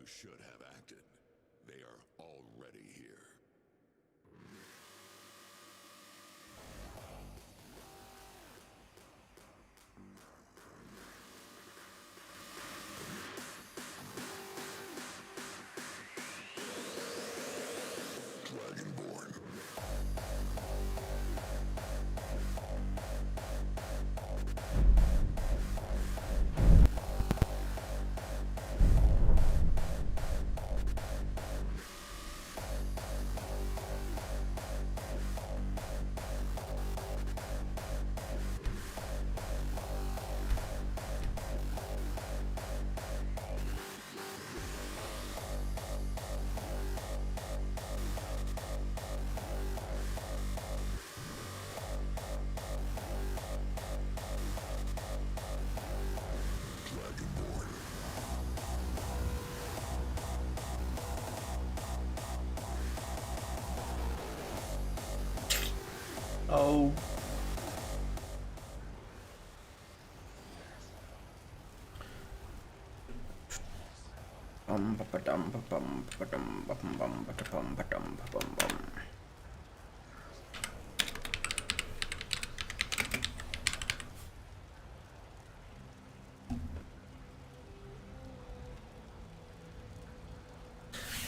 you should have acted. They are already here. Dragonborn. Oh.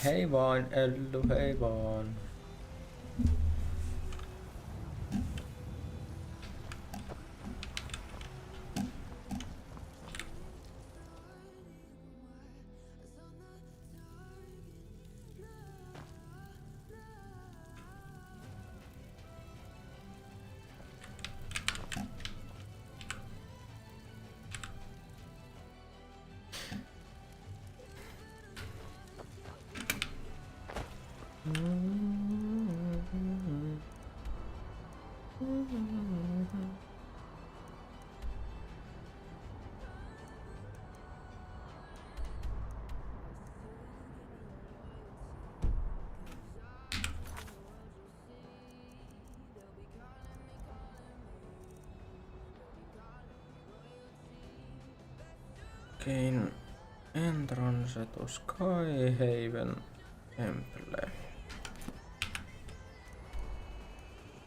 Hei vaan, Ellu, hei vaan. Gain entrance to Skyhaven Temple.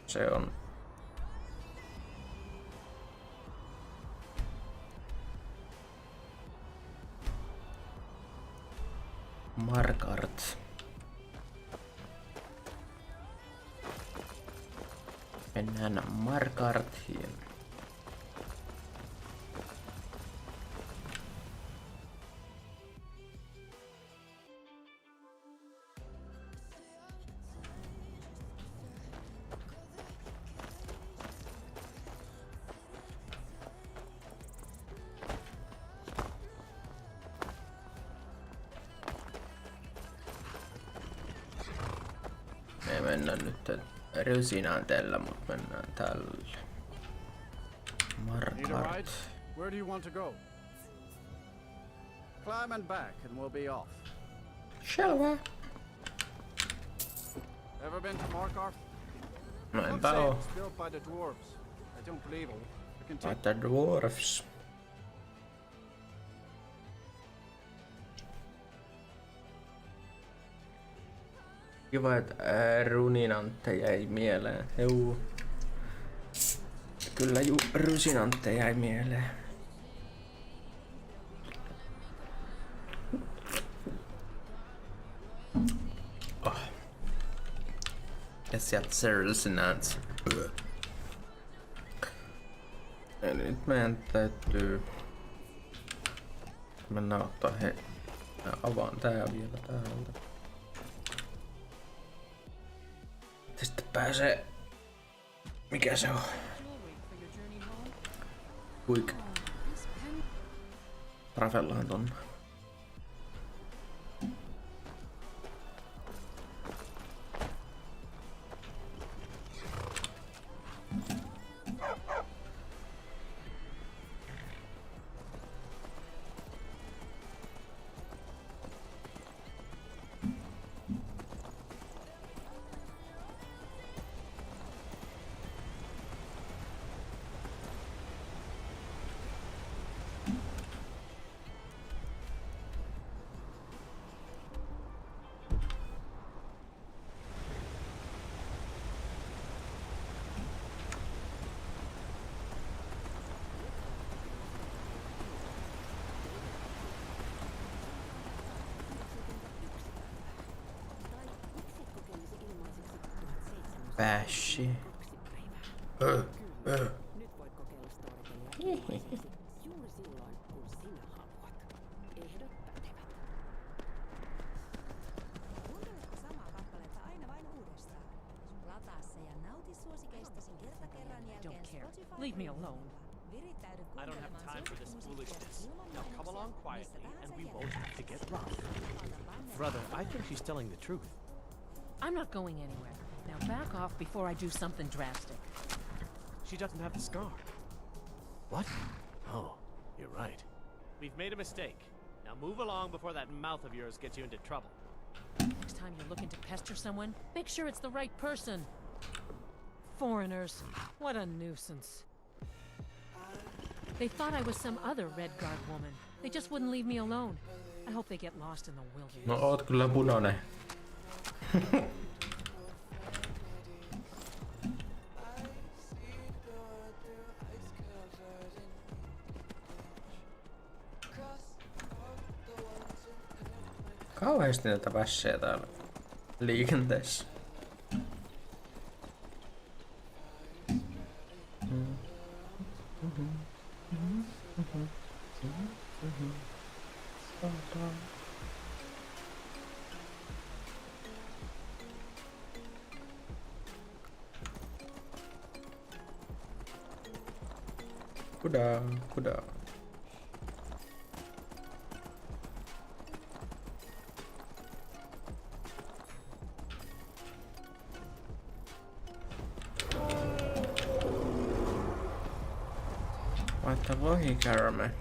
Se on Markart. Mennään Markartiin. Me mennään nyt Rysinanteella, mut mennään tällä. Markart. Where do you want to go? Climb and back and we'll be off. Selvä. Ever been to Markarth? No enpä oo. It's built by the dwarves. I don't believe it. We can take The dwarfs. Kiva, että runinantte jäi mieleen. Juu. Kyllä rysinantte jäi mieleen. Oh. Ja sieltä se rysinant. Eli nyt meidän täytyy mennä ottaa Mä avaan tää vielä täältä. Sitten pääsee... Mikä se on? Quick. Travellaan tonne. Päässi. Nyt voit kokeilla storytellia ilmaiseksi juuri silloin, kun sinä haluat. Ehdot pätevät. Kuunteletko samaa kappaletta aina vain uudestaan? Lataa se ja nauti suosikeistasi kerta kerran jälkeen Don't care. Spotify Leave me Premiumilla. alone. Virittäydy I don't have kuuntelemaan time for this suosikkumusiikkia foolishness. ilman Now come along mainoksia, quietly, missä and tahansa we won't have to get rough. Ota banneri. Brother, I think she's telling the truth. I'm not going anywhere. Now back off before I do something drastic. She doesn't have the scar. What? Oh, you're right. We've made a mistake. Now move along before that mouth of yours gets you into trouble. Next time you're looking to pester someone, make sure it's the right person. Foreigners, what a nuisance. They thought I was some other Red Guard woman. They just wouldn't leave me alone. I hope they get lost in the wilderness. No oot kyllä punainen. Kauheesti näitä vässejä täällä liikenteessä. Kuda. Laittaa lohikärme.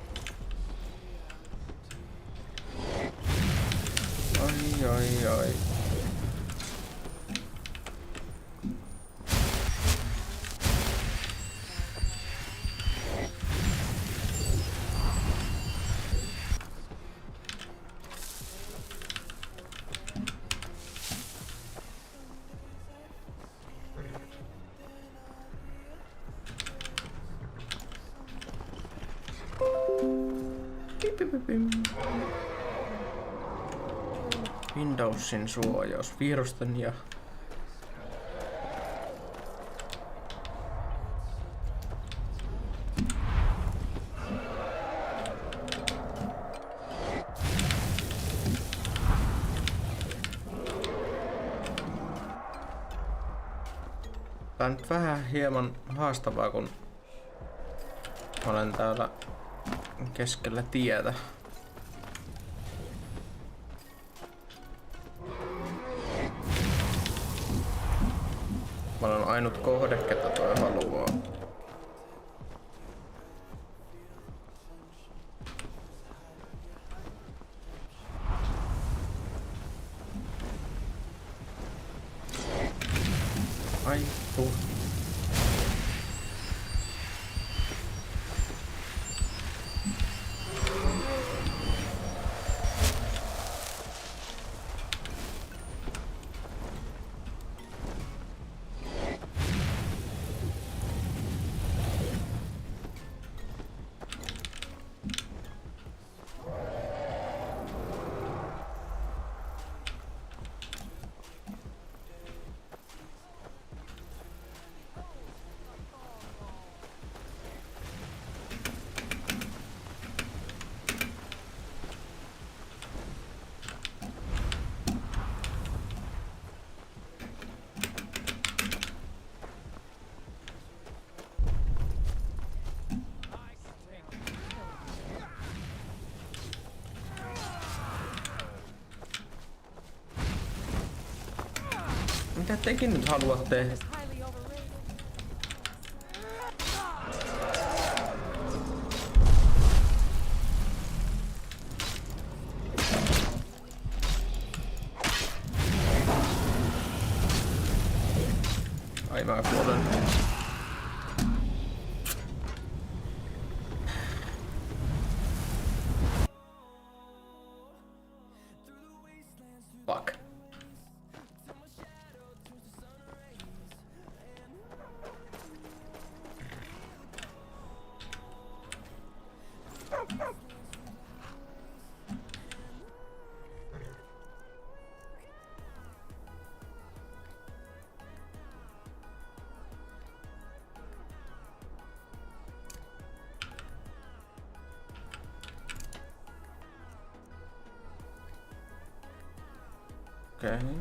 Oi. Windowsin suojaus virusten ja tää on nyt vähän hieman haastavaa, kun olen täällä keskellä tietä. Mä olen ainut kohde, ketä toi haluaa. Ai tuu. Mitä tekin nyt haluatte? Highly overrated. Ai mä kuolen. Fuck. Okei.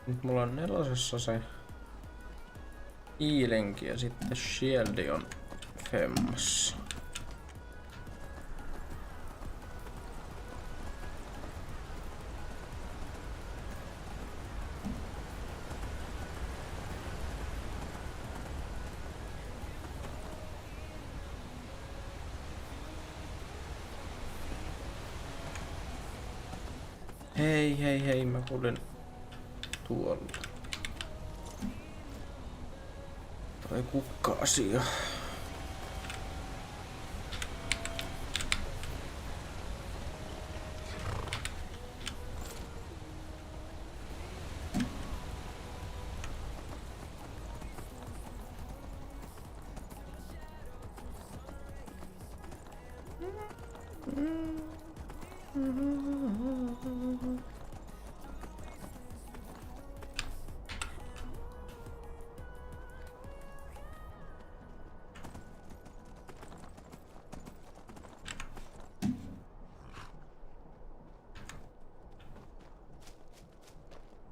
Nyt mulla on 4 se Healing ja sitten Shieldi on Femmassa. Hei, mä kuulin tuolla. Toi kukka-asia.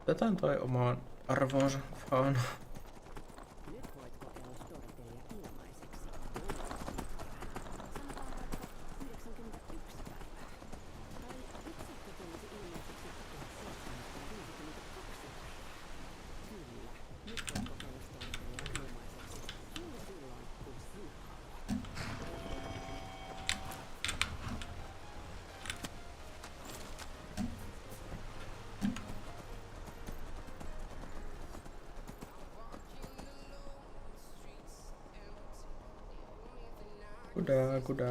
Otetaan toi omaan arvoonsa vaan. Nyt voit kokeilla Storytelia ilmaiseksi. 91 päivää. Tai nyt sä kokeilisi ilmaiseksi 1752 päivää. Kyllä, nyt voit kokeilla Storytelia ilmaiseksi juuri silloin, kun sinä haluat. Kuda.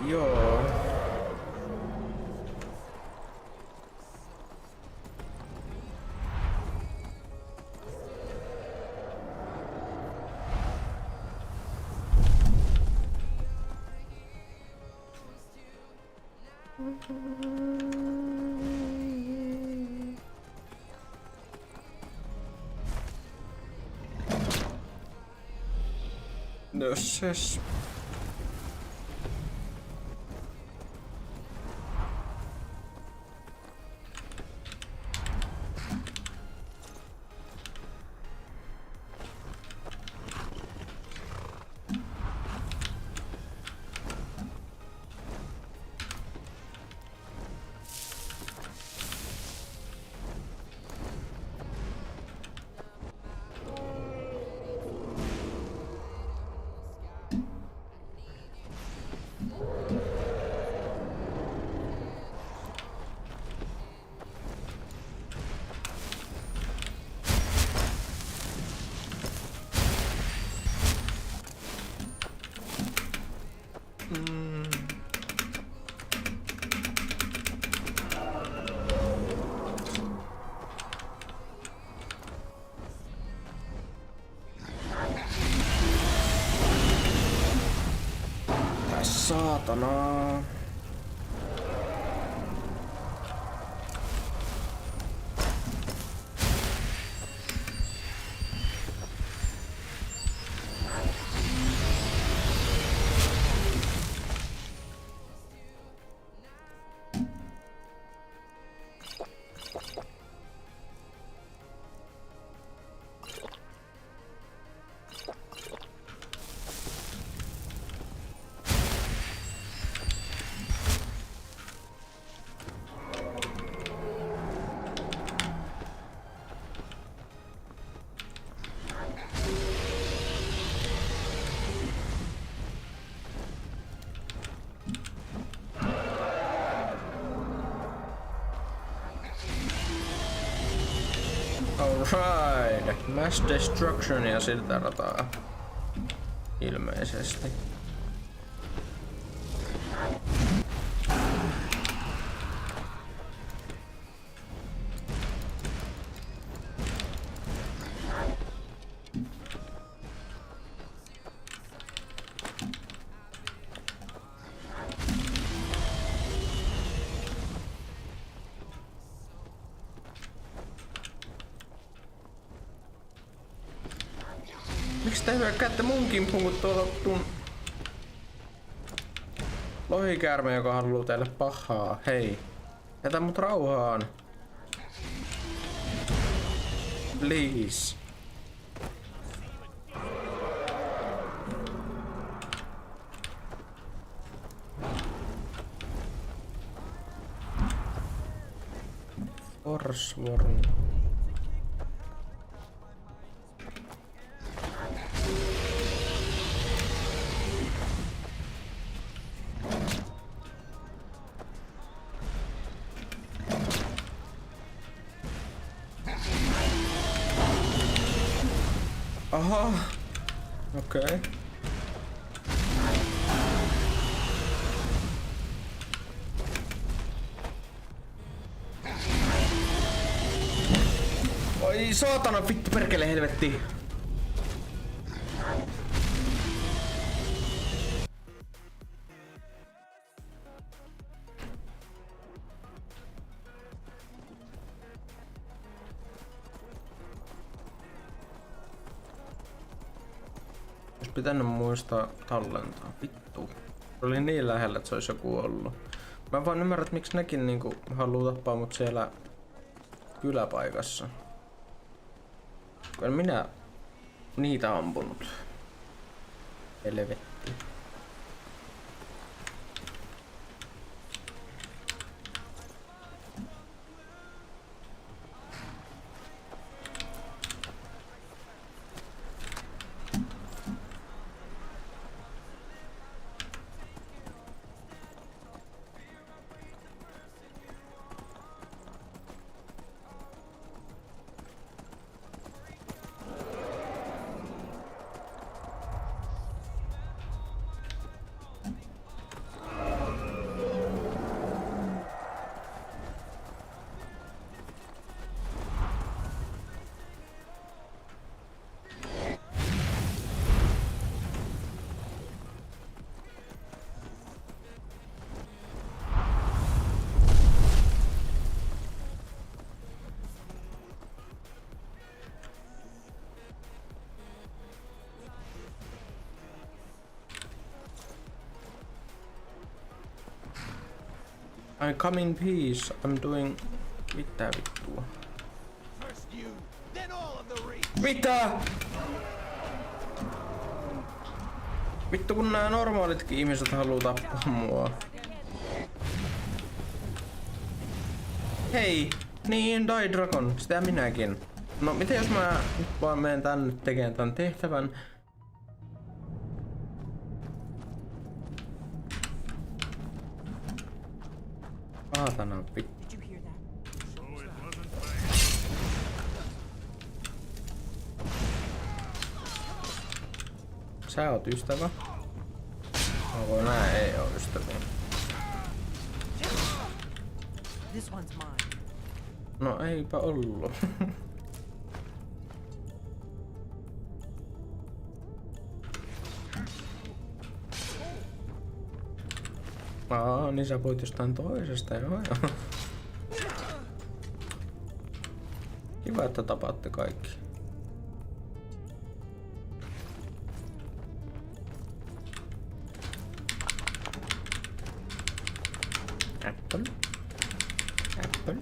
Joo. Nösses. Saatana. Alright. Mass Destructionia siltä rataa. Ilmeisesti. Miksi te hyökkäätte mun kimppuun, kun tuolla on tuon lohikäärme, joka haluaa teille pahaa? Hei, jätä mut rauhaan. Please. Forsworn. Aha. Okei. Okay. Oi saatana, vittu perkele helvetti. Olisi pitänyt muistaa tallentaa. Vittu. Se oli niin lähellä, että se olisi joku ollut. Mä vaan ymmärrän, että miksi nekin niinku haluu tappaa mut siellä kyläpaikassa. En minä niitä ampunut. Helvetti. I come in peace. I'm doing... Mitä vittua? Mitä? Vittu kun nää normaalitkin ihmiset haluu tappaa mua. Hei! Niin, Die Dragon. Sitä minäkin. No miten jos mä nyt vaan menen tänne tekemään tän tehtävän? Saatana vittu. Sä oot ystävä? Onko nää ei oo ystäviä? No eipä ollu. Niin sä voit jostain toisesta, joo. Kiva, että tapaatte kaikki. Apple. Apple.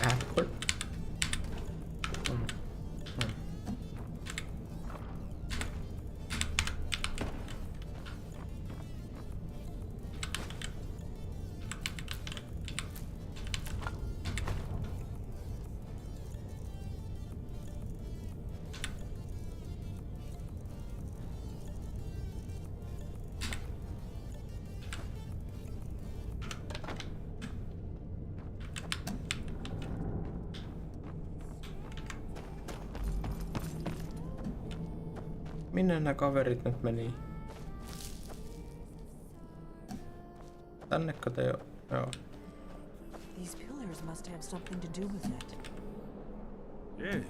Apple. Minne nämä kaverit nyt meni? Tännekö te jo? Joo. These pillars must have something to do with it. Yes,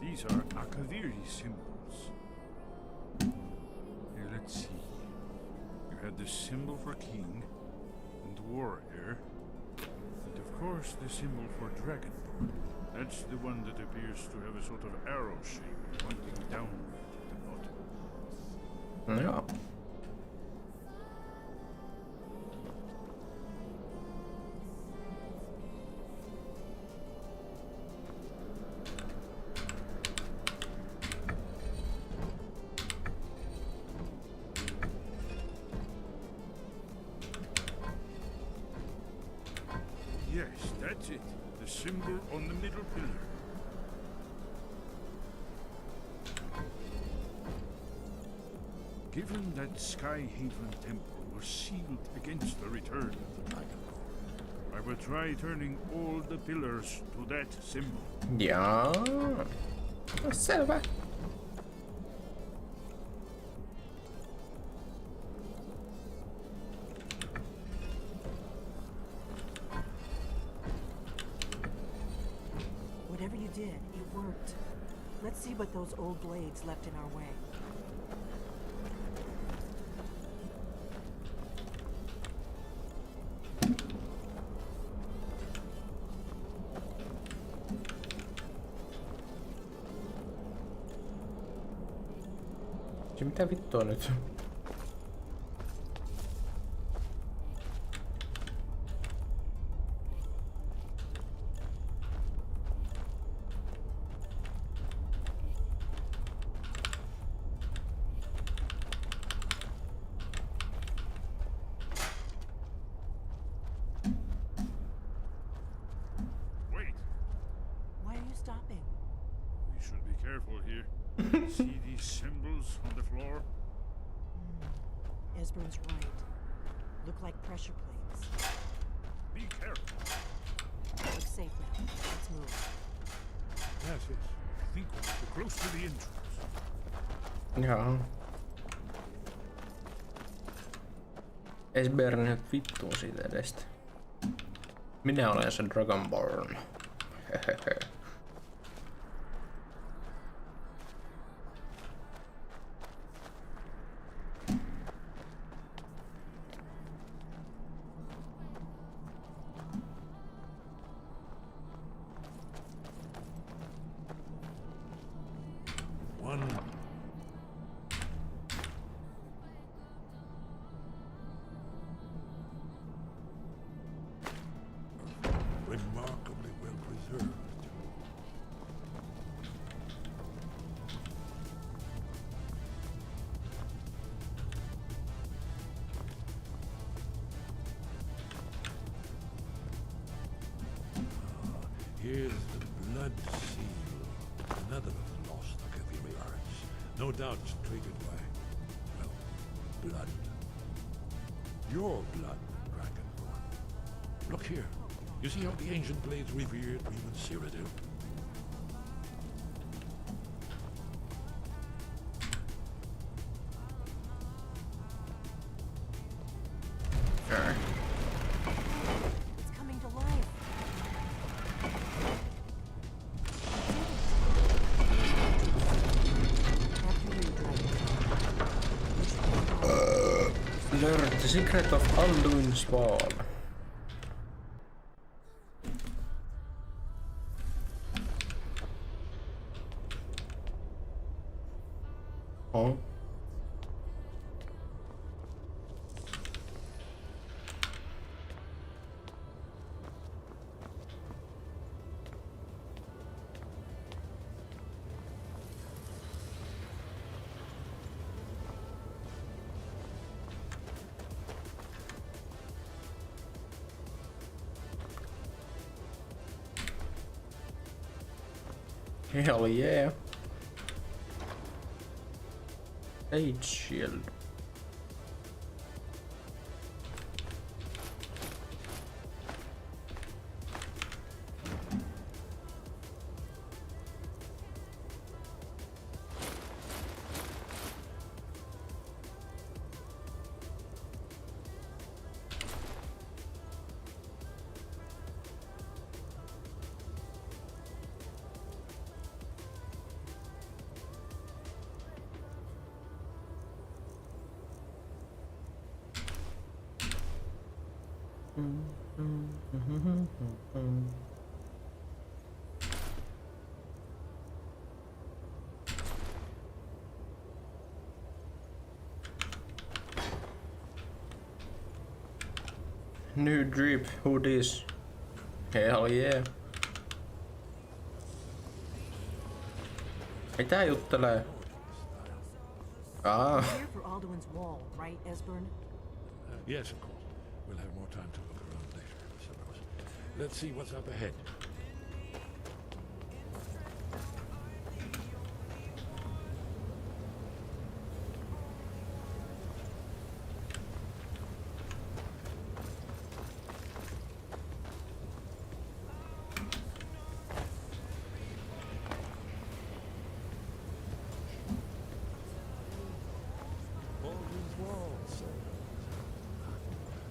these are Akaviri symbols. Here, let's see. You had the symbol for king and warrior, and of course the symbol for dragonborn. That's the one that appears to have a sort of arrow shape pointing downward at the bottom. Joo. Yes, that's it. The symbol on the middle pillar. Given that Skyhaven Temple was sealed against the return of the Dragonborn, I will try turning all the pillars to that symbol. Jaa. No, selvä. Whatever you did, it worked. Let's see what those old blades left in our way. Mitä vittua nyt? Wait, Why are you stopping? we should be careful here. See these symbols on the floor? Esbern's right. Look like pressure plates. Be careful. Looks safe now. Let's move. Yes, yes. I think we're close to the entrance. Jaa. Esbern nyt vittuun siitä edestä. Minä olen se Dragonborn. Hehehe. One. Remarkably well preserved. Here's the blood seal, another of the lost Akaviri arts. No doubt traded by, well, blood. Your blood, Dragonborn. Look here. You see how the ancient blades revered even Cyrodiil? Sure. It's coming to life. After you, Dragon. Learn the secret of Alduin's Wall. Oh. Hell yeah. Age shield. New drip hoodies. Hell yeah. Mitä juttelee? Ah. Here for Alduin's wall, right, Esbern? Yes, of course. We'll have more time to look around later, I suppose. Let's see what's up ahead.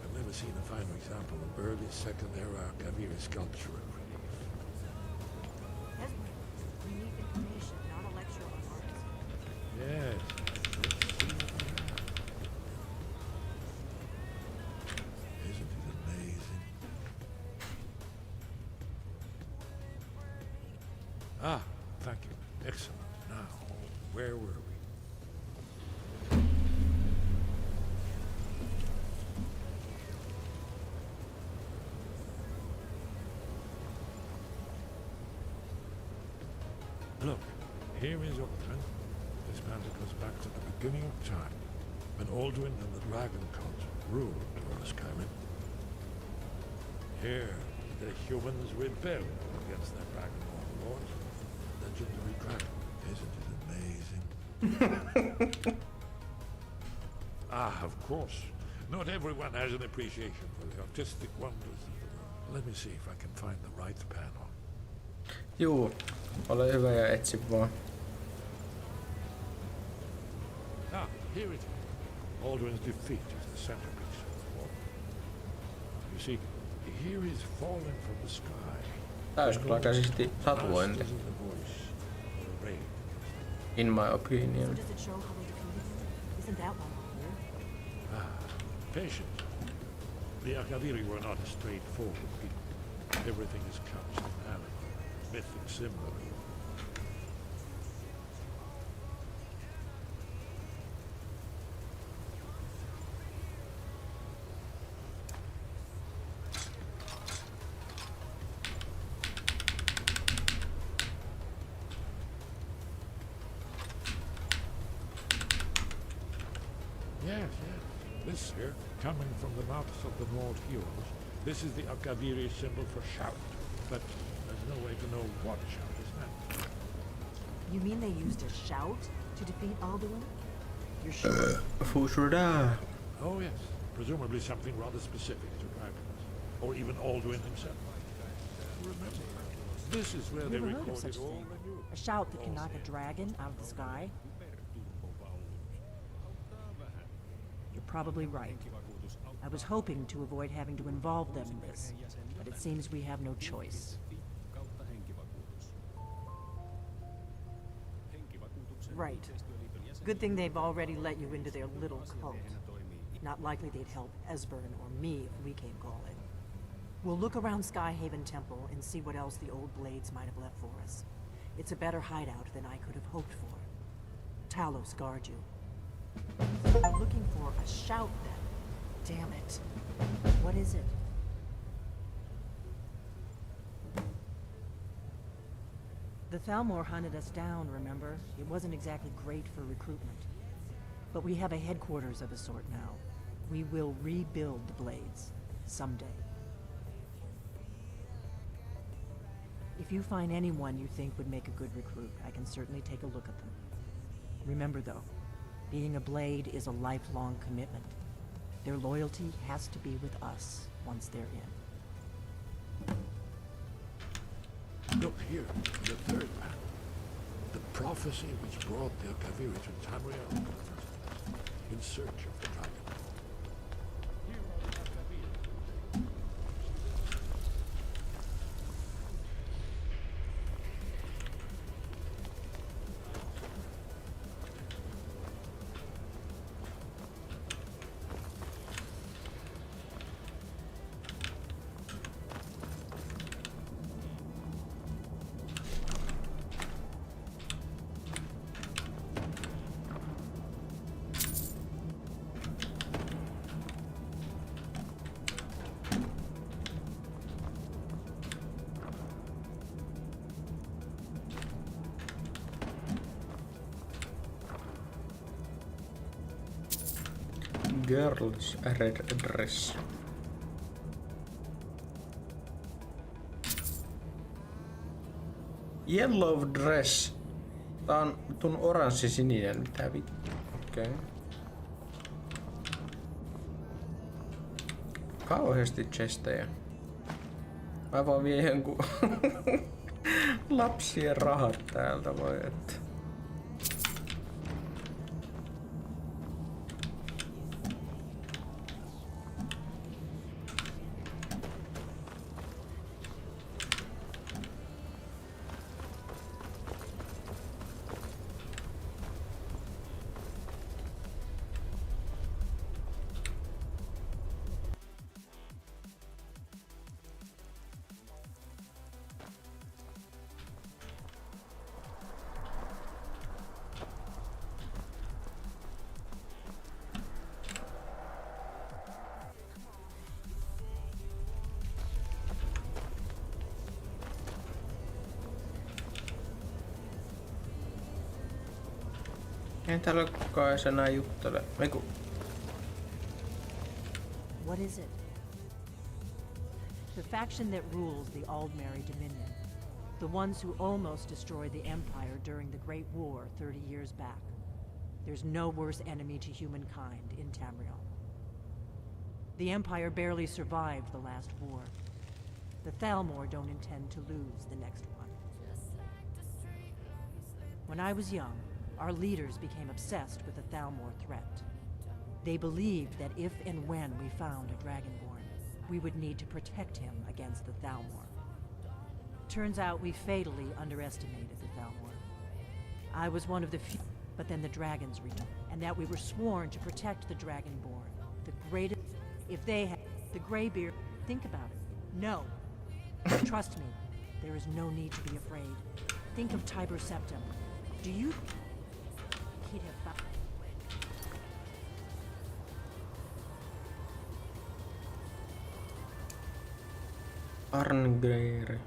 I've never seen a finer example of early Second Era Kaviri sculpture and relief. Esbern, we need information, not a lecture on arts. Yes. Isn't it amazing? Ah, thank you. Excellent. Now, where were we? Look, here is Alduin. This matter goes back to the beginning of time, when Alduin and the Dragon Cult ruled over Skyrim. Here, the humans rebelled against their dragon overlord, legendary dragon. Isn't it amazing? Ah, of course. Not everyone has an appreciation for the artistic wonders of the world. Let me see if I can find the right panel. Juu, ole hyvä ja etsi vaan. Ah, here it is. Alduin's defeat is the centerpiece of the wall. You see, here is falling from the sky. Täysklakäisesti tatuointi. Masters of the voice or a raid. In my So opinion. does it show how they defeated him? Isn't that why we're here? Ah, patience. The Akaviri were not a straightforward people. Everything is couched in allegory, mythic symbolism. Yes, yes. This here, coming from the mouths of the Nord heroes, this is the Akaviri symbol for shout. But there's no way to know what shout is meant. You mean they used a shout to defeat Alduin? You're sure? Fushuda. Oh yes, presumably something rather specific to dragons, or even Alduin himself. Remember, this is where they Never heard of recorded such a all thing. the news. A shout that can knock a dragon out of the sky? You're probably right. I was hoping to avoid having to involve them in this, but it seems we have no choice. Right. Good thing they've already let you into their little cult. Not likely they'd help Esbern or me if we came calling. We'll look around Skyhaven Temple and see what else the old blades might have left for us. It's a better hideout than I could have hoped for. Talos guard you. We're looking for a shout then. Damn it. What is it? The Thalmor hunted us down, remember? It wasn't exactly great for recruitment. But we have a headquarters of a sort now. We will rebuild the blades. Someday. If you find anyone you think would make a good recruit, I can certainly take a look at them. Remember though, being a blade is a lifelong commitment. Their loyalty has to be with us once they're in. Look here, the third panel. The prophecy which brought the Akaviri to Tamriel in the first place, in search of the dragon. Here are the Akaviri. Girls red dress. Yellow dress. Tää on tun oranssi sininen. Mitä vittu? Okei. Okay. Kauheesti chestejä. Mä vaan vien jonkun lapsien rahat täältä voi että. Ei täällä kukaan edes enää juttele. Eiku. What is it? The faction that rules the Aldmeri Dominion. The ones who almost destroyed the Empire during the Great War 30 years back. There's no worse enemy to humankind in Tamriel. The Empire barely survived the last war. The Thalmor don't intend to lose the next one. When I was young, our leaders became obsessed with the Thalmor threat. They believed that if and when we found a Dragonborn, we would need to protect him against the Thalmor. Turns out we fatally underestimated the Thalmor. I was one of the few, but then the dragons returned, and that we were sworn to protect the Dragonborn. The greatest, if they had, the Greybeard, think about it. No. Trust me, there is no need to be afraid. Think of Tiber Septim. Do you... He'd have found... Arngreere.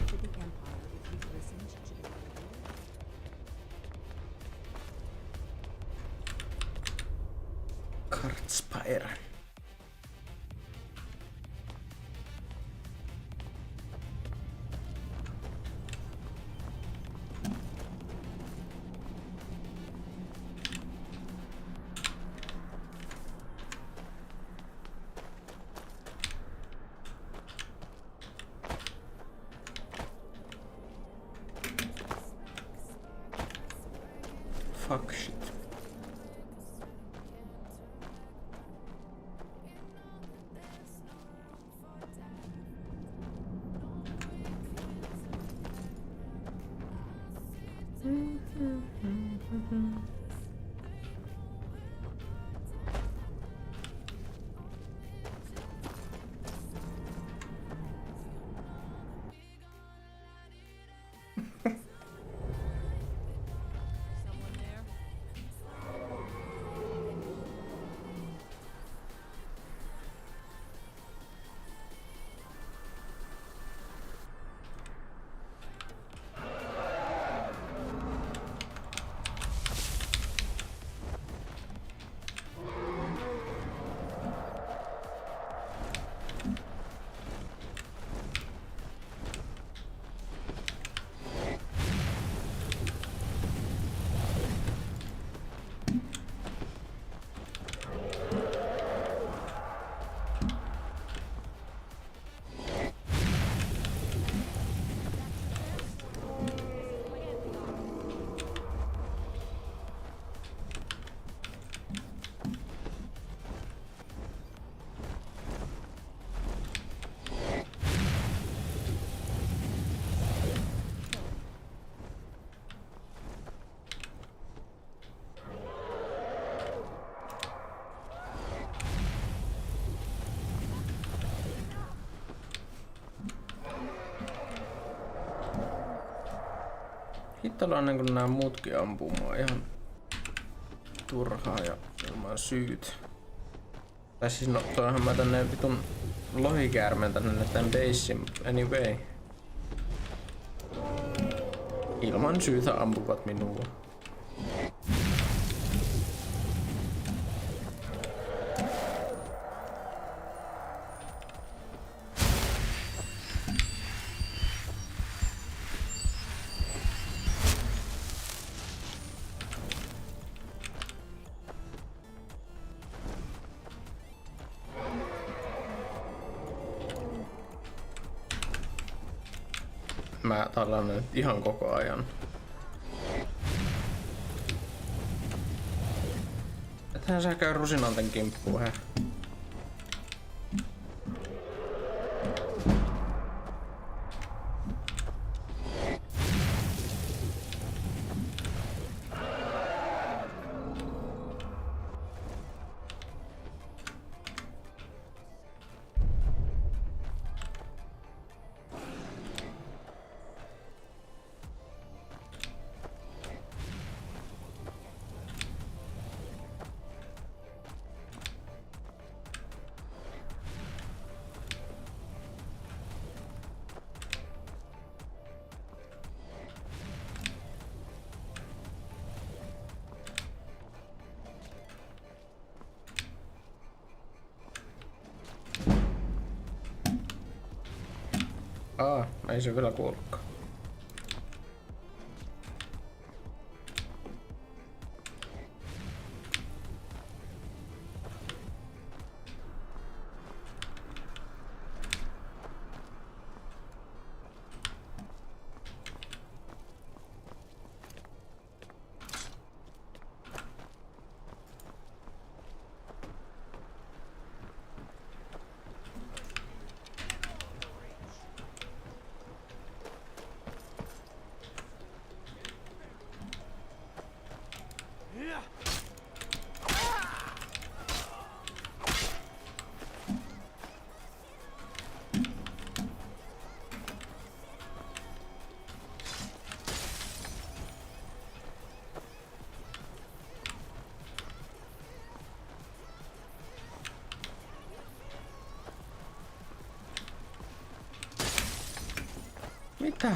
To the Empire if you listened to the Kartspire. Fuck shit. Someone there? Hittalainen kun nää muutkin ampuu mua ihan turhaa ja ilman syyt. Tai siis no toihan mä tänne vitun lohikäärmeen tänne tän basein, anyway. Ilman syytä ampuvat minua. Mä tallan nyt ihan koko ajan. Ethän sä käy rusinanten kimppuun, hä? Ei se kyllä kuollutkaan. Mitä?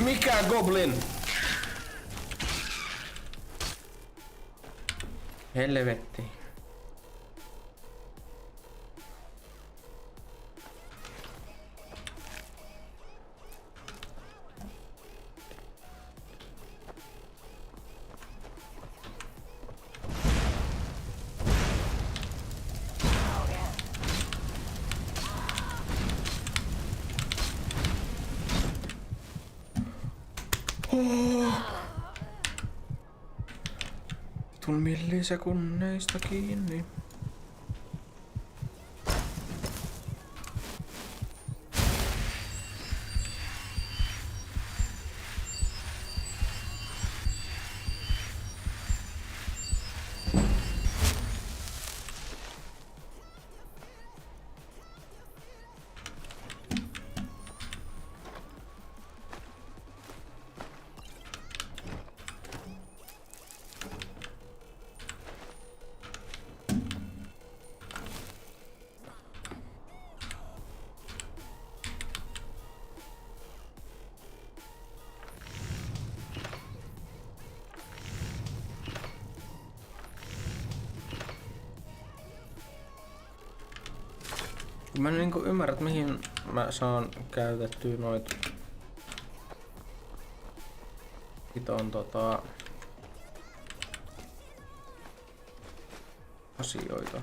Mikä goblin? Helvetti. Tun millisekunneista kiinni. Mä en niinku ymmärrä, että mihin mä saan käytettyä noita hiton asioita.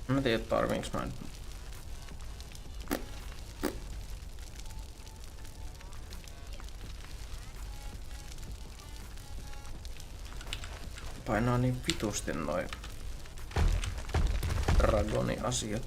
Mä tiedä tarviinko mä. Painaa niin vitusti noin dragoni-asiat.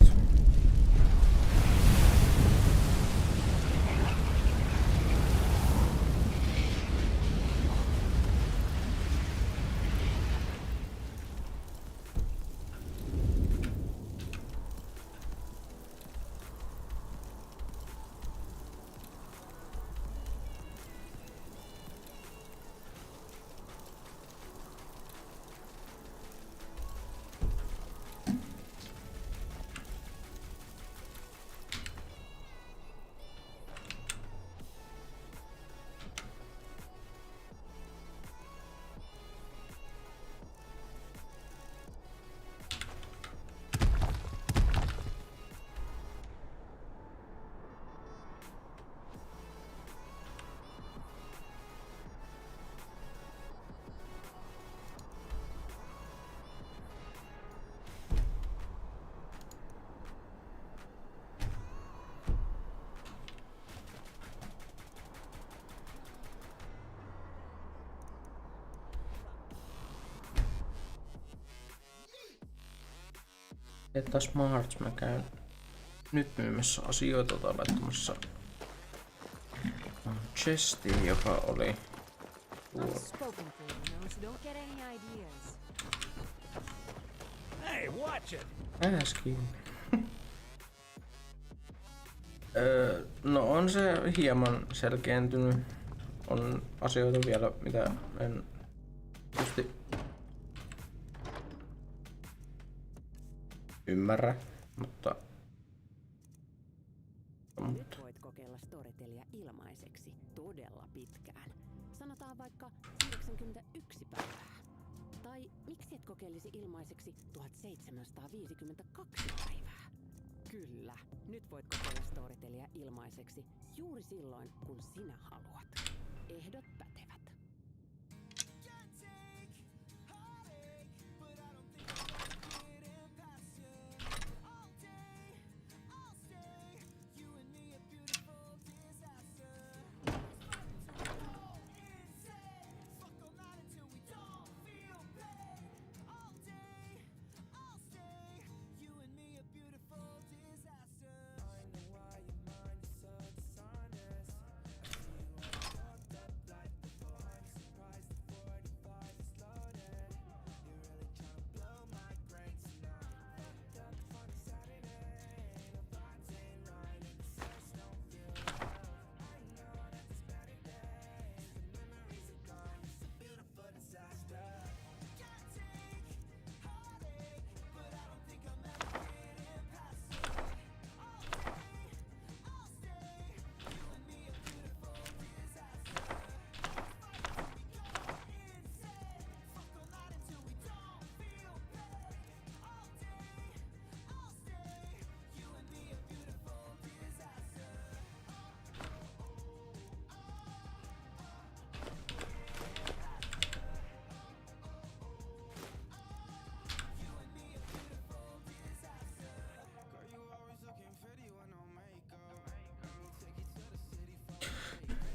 Että Smarts mä käyn nyt myymässä asioita tai laittamassa chestiin, joka oli tuo. Hey, watch it! Äsken. No on se hieman selkeentynyt. On asioita vielä, mitä en tietysti ymmärrä, mutta Nyt voit kokeilla Storytelia ilmaiseksi todella pitkään. Sanotaan vaikka 91 päivää. Tai miksi et kokeilisi ilmaiseksi 1752 päivää? Kyllä, nyt voit kokeilla Storytelia ilmaiseksi juuri silloin, kun sinä haluat. Ehdot pätevät.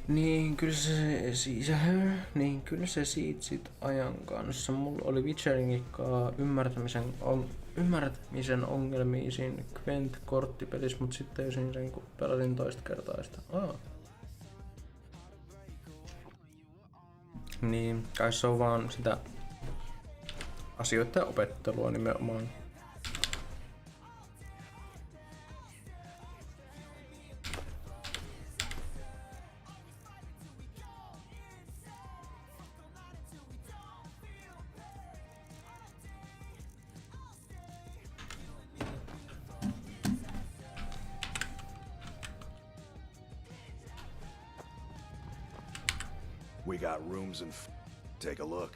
Niin kyllä se siitä sit ajan kanssa. Mulla oli Witcheringin ymmärtämisen ongelmia siinä Gwent-korttipelissä, mut sitten jo siinä sen kun pelasin toista kertaa sitä. Niin, kai se on vaan sitä asioiden opettelua nimenomaan. We got rooms and take a look.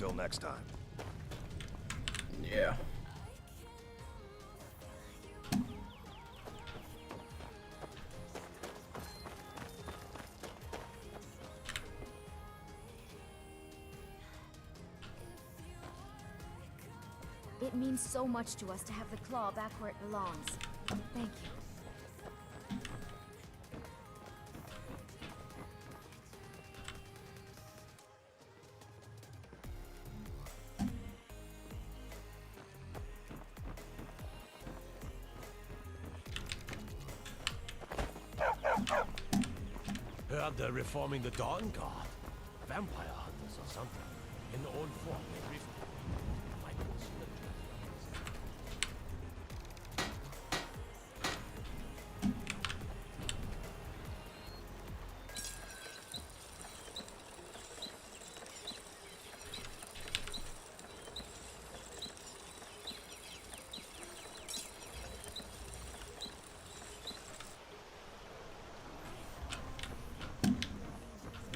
Till next time. Yeah. It means so much to us to have the claw back where it belongs. Thank you. Heard they're reforming the Dawn Guard. Vampire hunters or something. In old form. Might go see the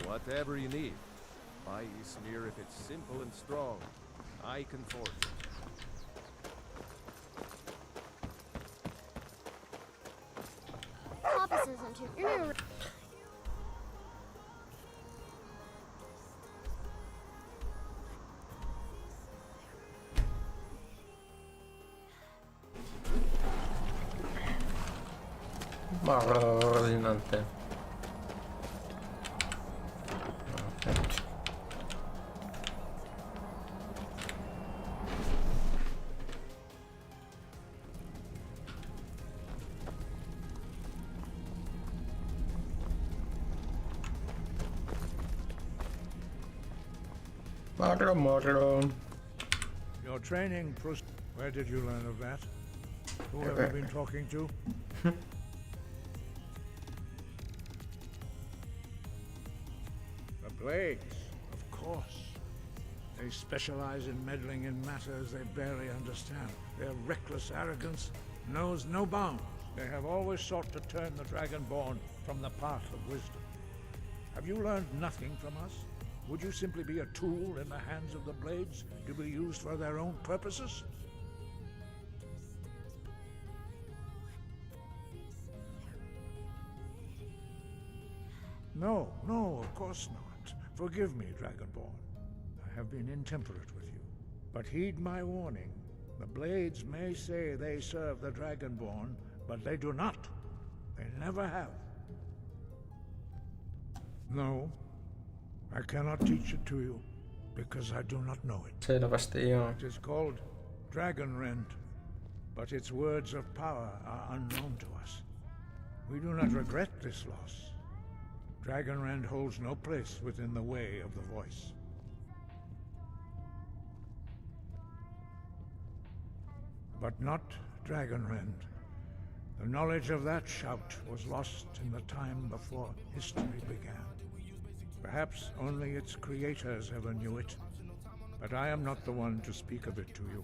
Whatever you need. Buy you smear if it's simple and strong. I can forge it. Papa says I'm too. Marginante. Moro. Your training, where did you learn of that? Who have you been talking to? The Blades, of course. They specialize in meddling in matters they barely understand. Their reckless arrogance knows no bounds. They have always sought to turn the Dragonborn from the path of wisdom. Have you learned nothing from us? Would you simply be a tool in the hands of the Blades to be used for their own purposes? No, of course not. Forgive me, Dragonborn. I have been intemperate with you. But heed my warning. The Blades may say they serve the Dragonborn, but they do not. They never have. No, I cannot teach it to you, because I do not know it. Selvästi joo. It is called Dragon Rend, but its words of power are unknown to us. We do not regret this loss. Dragon Rend holds no place within the way of the voice. But not Dragon Rend. The knowledge of that shout was lost in the time before history began. Perhaps only its creators ever knew it, but I am not the one to speak of it to you.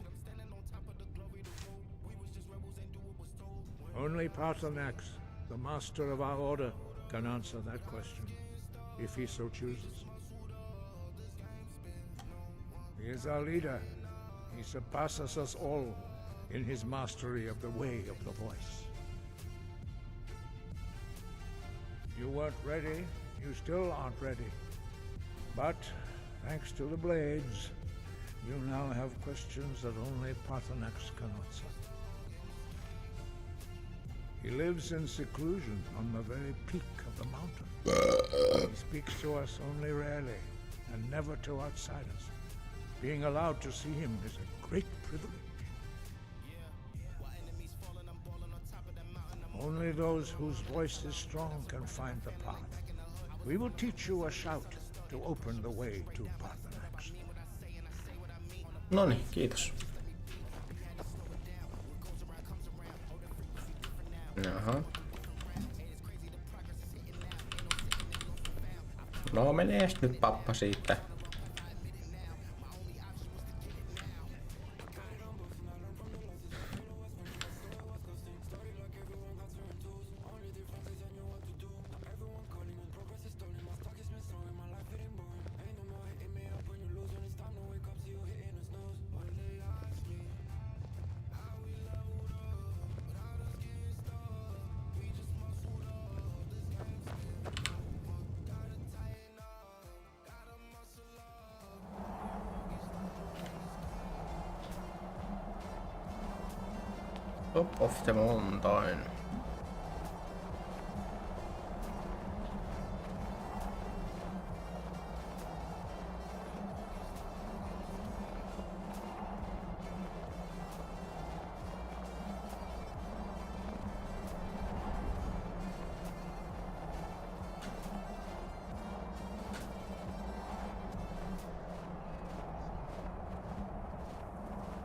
Only Paarthurnax, the master of our order, can answer that question, if he so chooses. He is our leader. He surpasses us all in his mastery of the way of the voice. You weren't ready. You still aren't ready. But, thanks to the Blades, you now have questions that only Paarthurnax can answer. He lives in seclusion on the very peak of the mountain. He speaks to us only rarely, and never to outsiders. Being allowed to see him is a great privilege. Only those whose voice is strong can find the path. We will teach you a shout to open the way to Paarthurnax. Noniin, kiitos. Jaha. No menees nyt pappa siitä. Top of the mountain.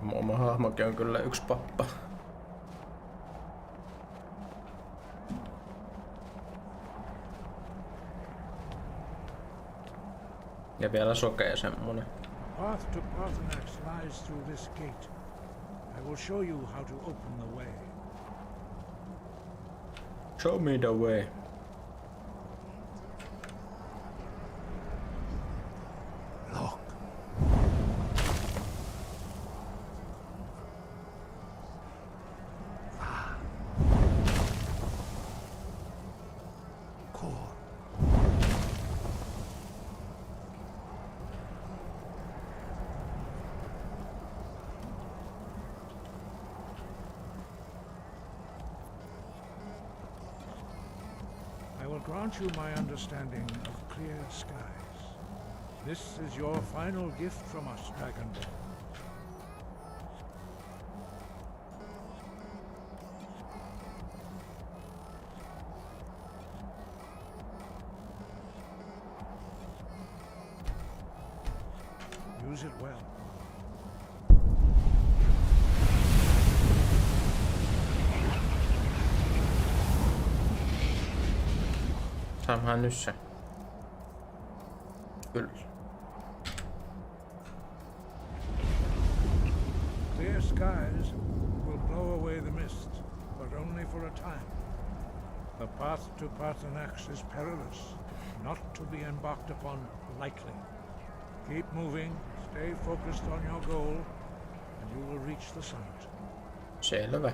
Mun oma hahmokin on kyllä yksi pappa. Ja vielä sokea semmonen. Path to Parthenax lies through this gate. I will show you how to open the way. Show me the way. Look. I will grant you my understanding of clear skies. This is your final gift from us, Dragonborn. Use it well. Saamhan nyt se. Kyllä. Clear skies will blow away the mist, but only for a time. The path to Parthenax is perilous, not to be embarked upon lightly. Keep moving, stay focused on your goal, and you will reach the summit. Selvä.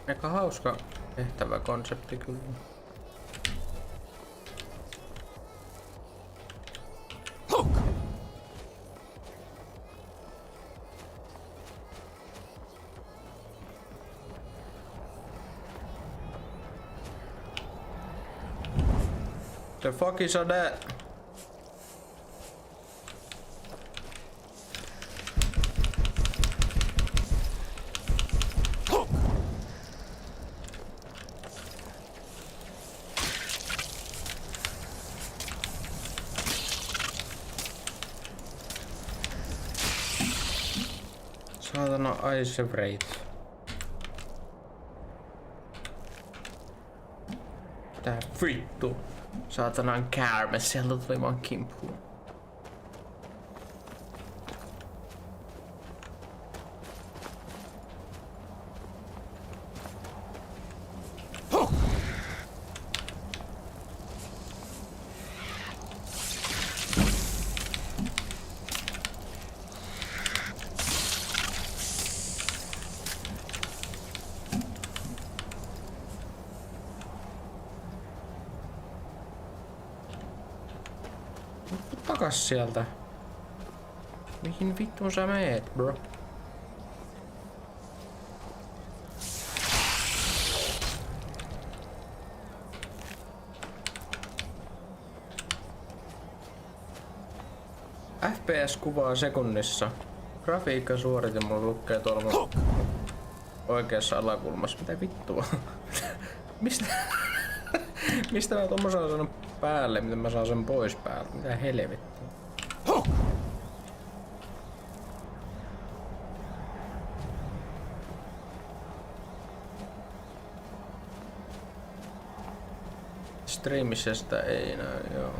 Aika hauska tehtävä konsepti kyllä. The fuck is that? Saatana Ice Wraith. Tää vittu. Saatanan käärme, sieltä tuli vaan kimppuun. Takas sieltä. Mihin vittuun sä meet, bro? FPS-kuvaa sekunnissa. Grafiikkasuorite mulla lukee tuolla oikeassa alakulmassa. Mitä vittua? Mistä mä tommosen on saanut päälle? Miten mä saan sen pois päältä? Mitä helvettiä? Streamissä sitä ei näy, joo.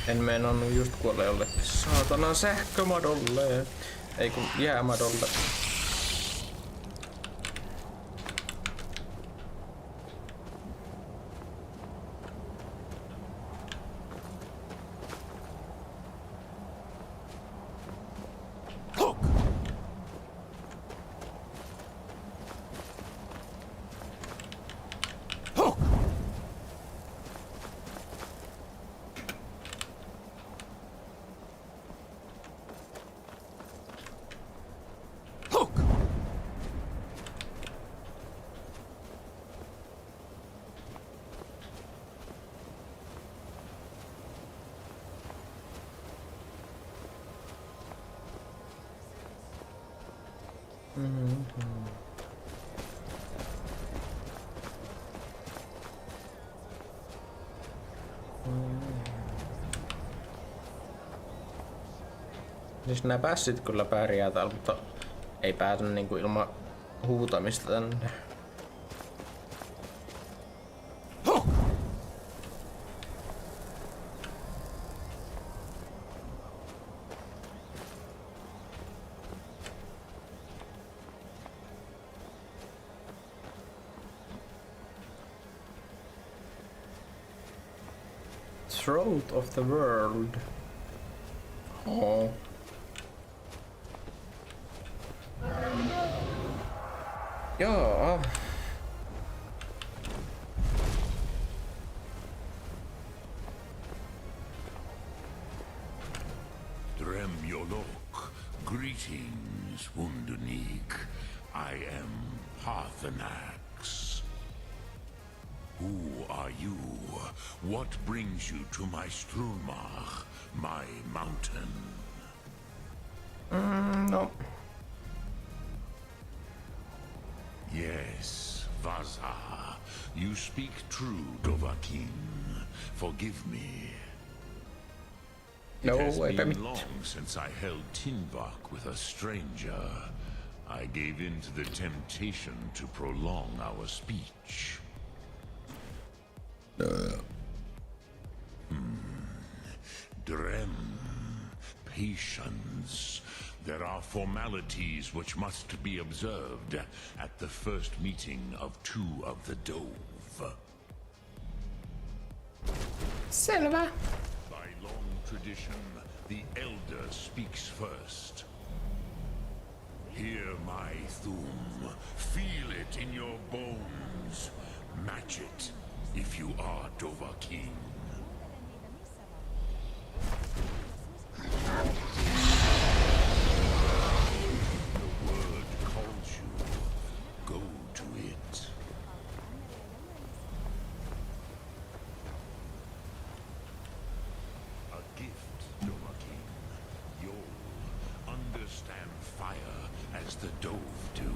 En meinannut just kuolla jollekin saatana sähkömadolle. Ei kun jäämadolle. Siis nää pässit kyllä pärjää täällä, mutta ei pääse niinku ilman huutamista tänne. Throat of the world. Oh. Joo. Dremjolok, greetings, Wundernik. I am Parthenax. Who are you? What brings you to my Strumach, my mountain? No. Yes, Vaza. You speak true, Dovahkiin. Forgive me. No, it has wait, been long since I held Tinbach with a stranger. I gave in to the temptation to prolong our speech. Drem. Patience. There are formalities which must be observed at the first meeting of two of the Dove. Selvä. By long tradition, the elder speaks first. Hear my Thum. Feel it in your bones. Match it if you are Dovahkiin. Go to it. A gift, Dovahkiin. You'll understand fire as the Dove do.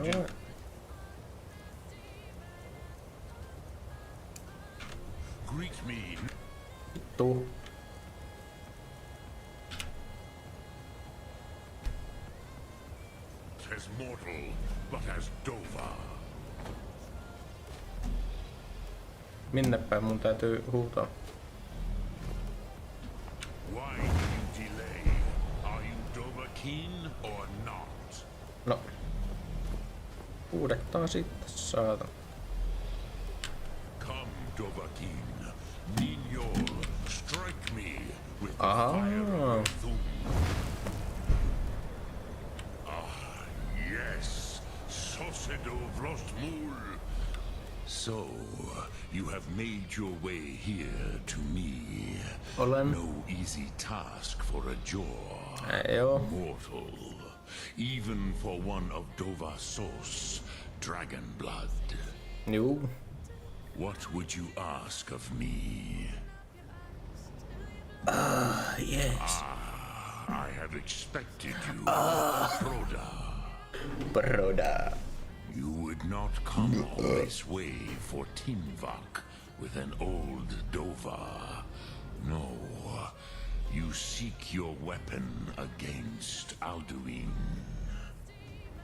Joo. Greet me. Vittu. As mortal, but as Dova. Minne päin mun täytyy huutaa? Why do you delay? Are you Dovahkiin or not? No. Uudettaa sitten, saatan. Come, Dovahkiin. Ninyol, strike me with the fire of your thumb. Ah, yes. Sosedo Vrostmul. So, you have made your way here to me. Olen. No easy task for a jaw. Ei oo. Mortal. Even for one of Dovahsos, dragon blood. Juu. What would you ask of me? Yes. I have expected you, Broda. Broda. You would not come all this way for Tinvak with an old Dova. No, you seek your weapon against Alduin.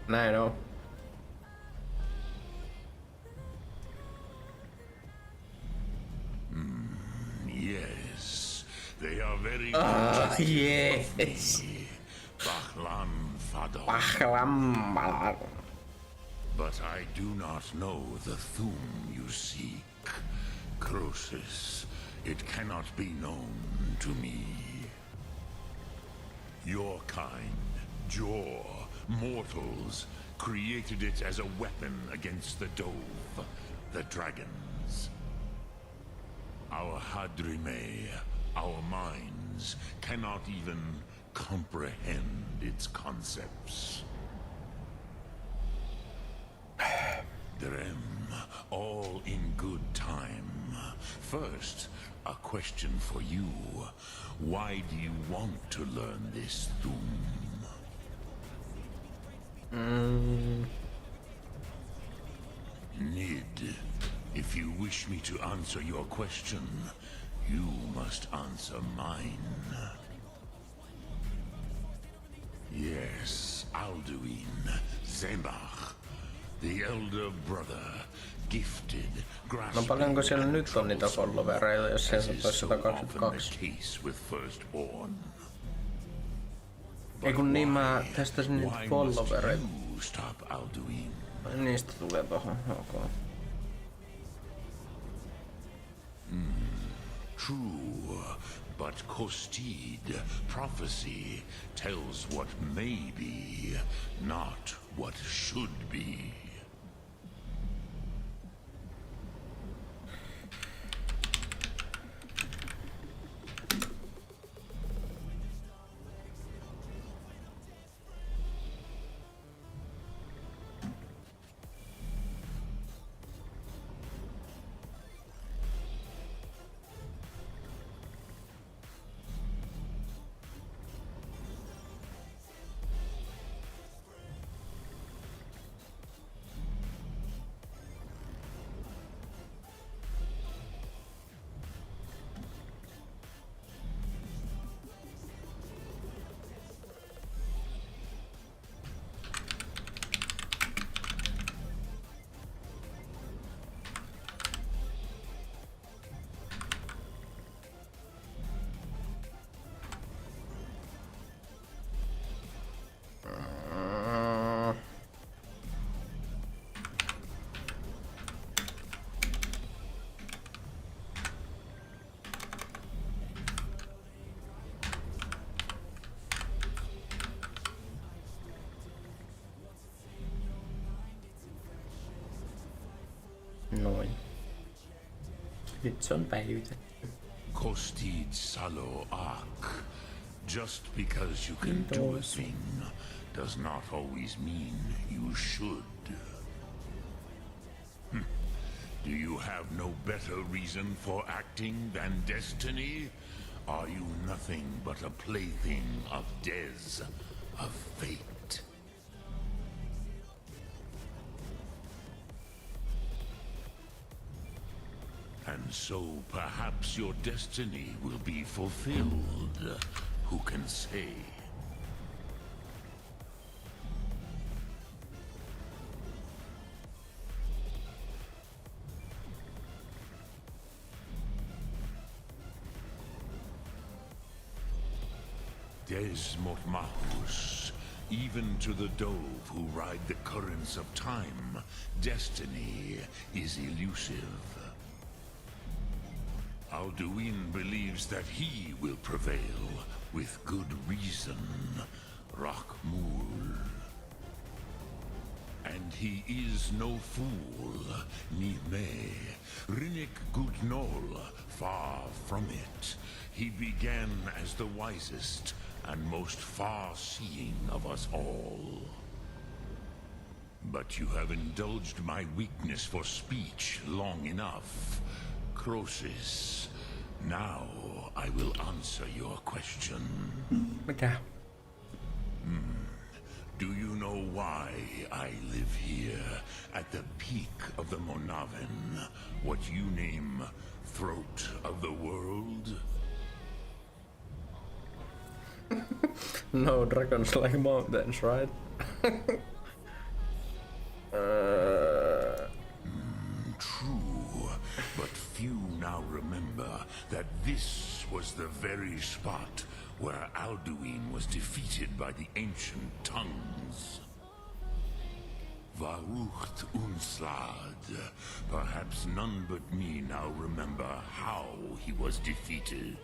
Näin on. Yes, they are very Yes. Bachlan Fadon. Pahlammalar. But I do not know the Thum you seek. Croesus, it cannot be known to me. Your kind, Jor, mortals, created it as a weapon against the Dove, the dragons. Our Hadrime, our minds, cannot even comprehend its concepts. Drem, all in good time. First, a question for you. Why do you want to learn this Thum? Nid, if you wish me to answer your question, you must answer mine. Yes, Alduin, Zembach, the elder brother, gifted, No paljonko siellä nyt on niitä followereita, jos siellä on as is so often the 122? case with firstborn. Ei kun niin mä testasin niitä Why must followereita. you stop Alduin? Niistä tulee tohon, ok. True, but Kostid, prophecy, tells what may be, not what should be. Noin. Nyt se on päivitetty. Kostid Salo Ak. Just because you can do a thing does not always mean you should. Do you have no better reason for acting than destiny? Are you nothing but a plaything of Dez, of fate? And so perhaps your destiny will be fulfilled. Who can say? Desmot Mahus, even to the dove who ride the currents of time, destiny is elusive. Alduin believes that he will prevail, with good reason, Rachmul. And he is no fool, ni me. Rinnik Gutnol, far from it. He began as the wisest and most far-seeing of us all. But you have indulged my weakness for speech long enough. Croesus, now I will answer your question. Mikä? Do you know why I live here, at the peak of the Monaven, what you name throat of the world? No dragons like mountains, right? True, but few now remember that this was the very spot where Alduin was defeated by the ancient tongues. Varucht Unslad. Perhaps none but me now remember how he was defeated.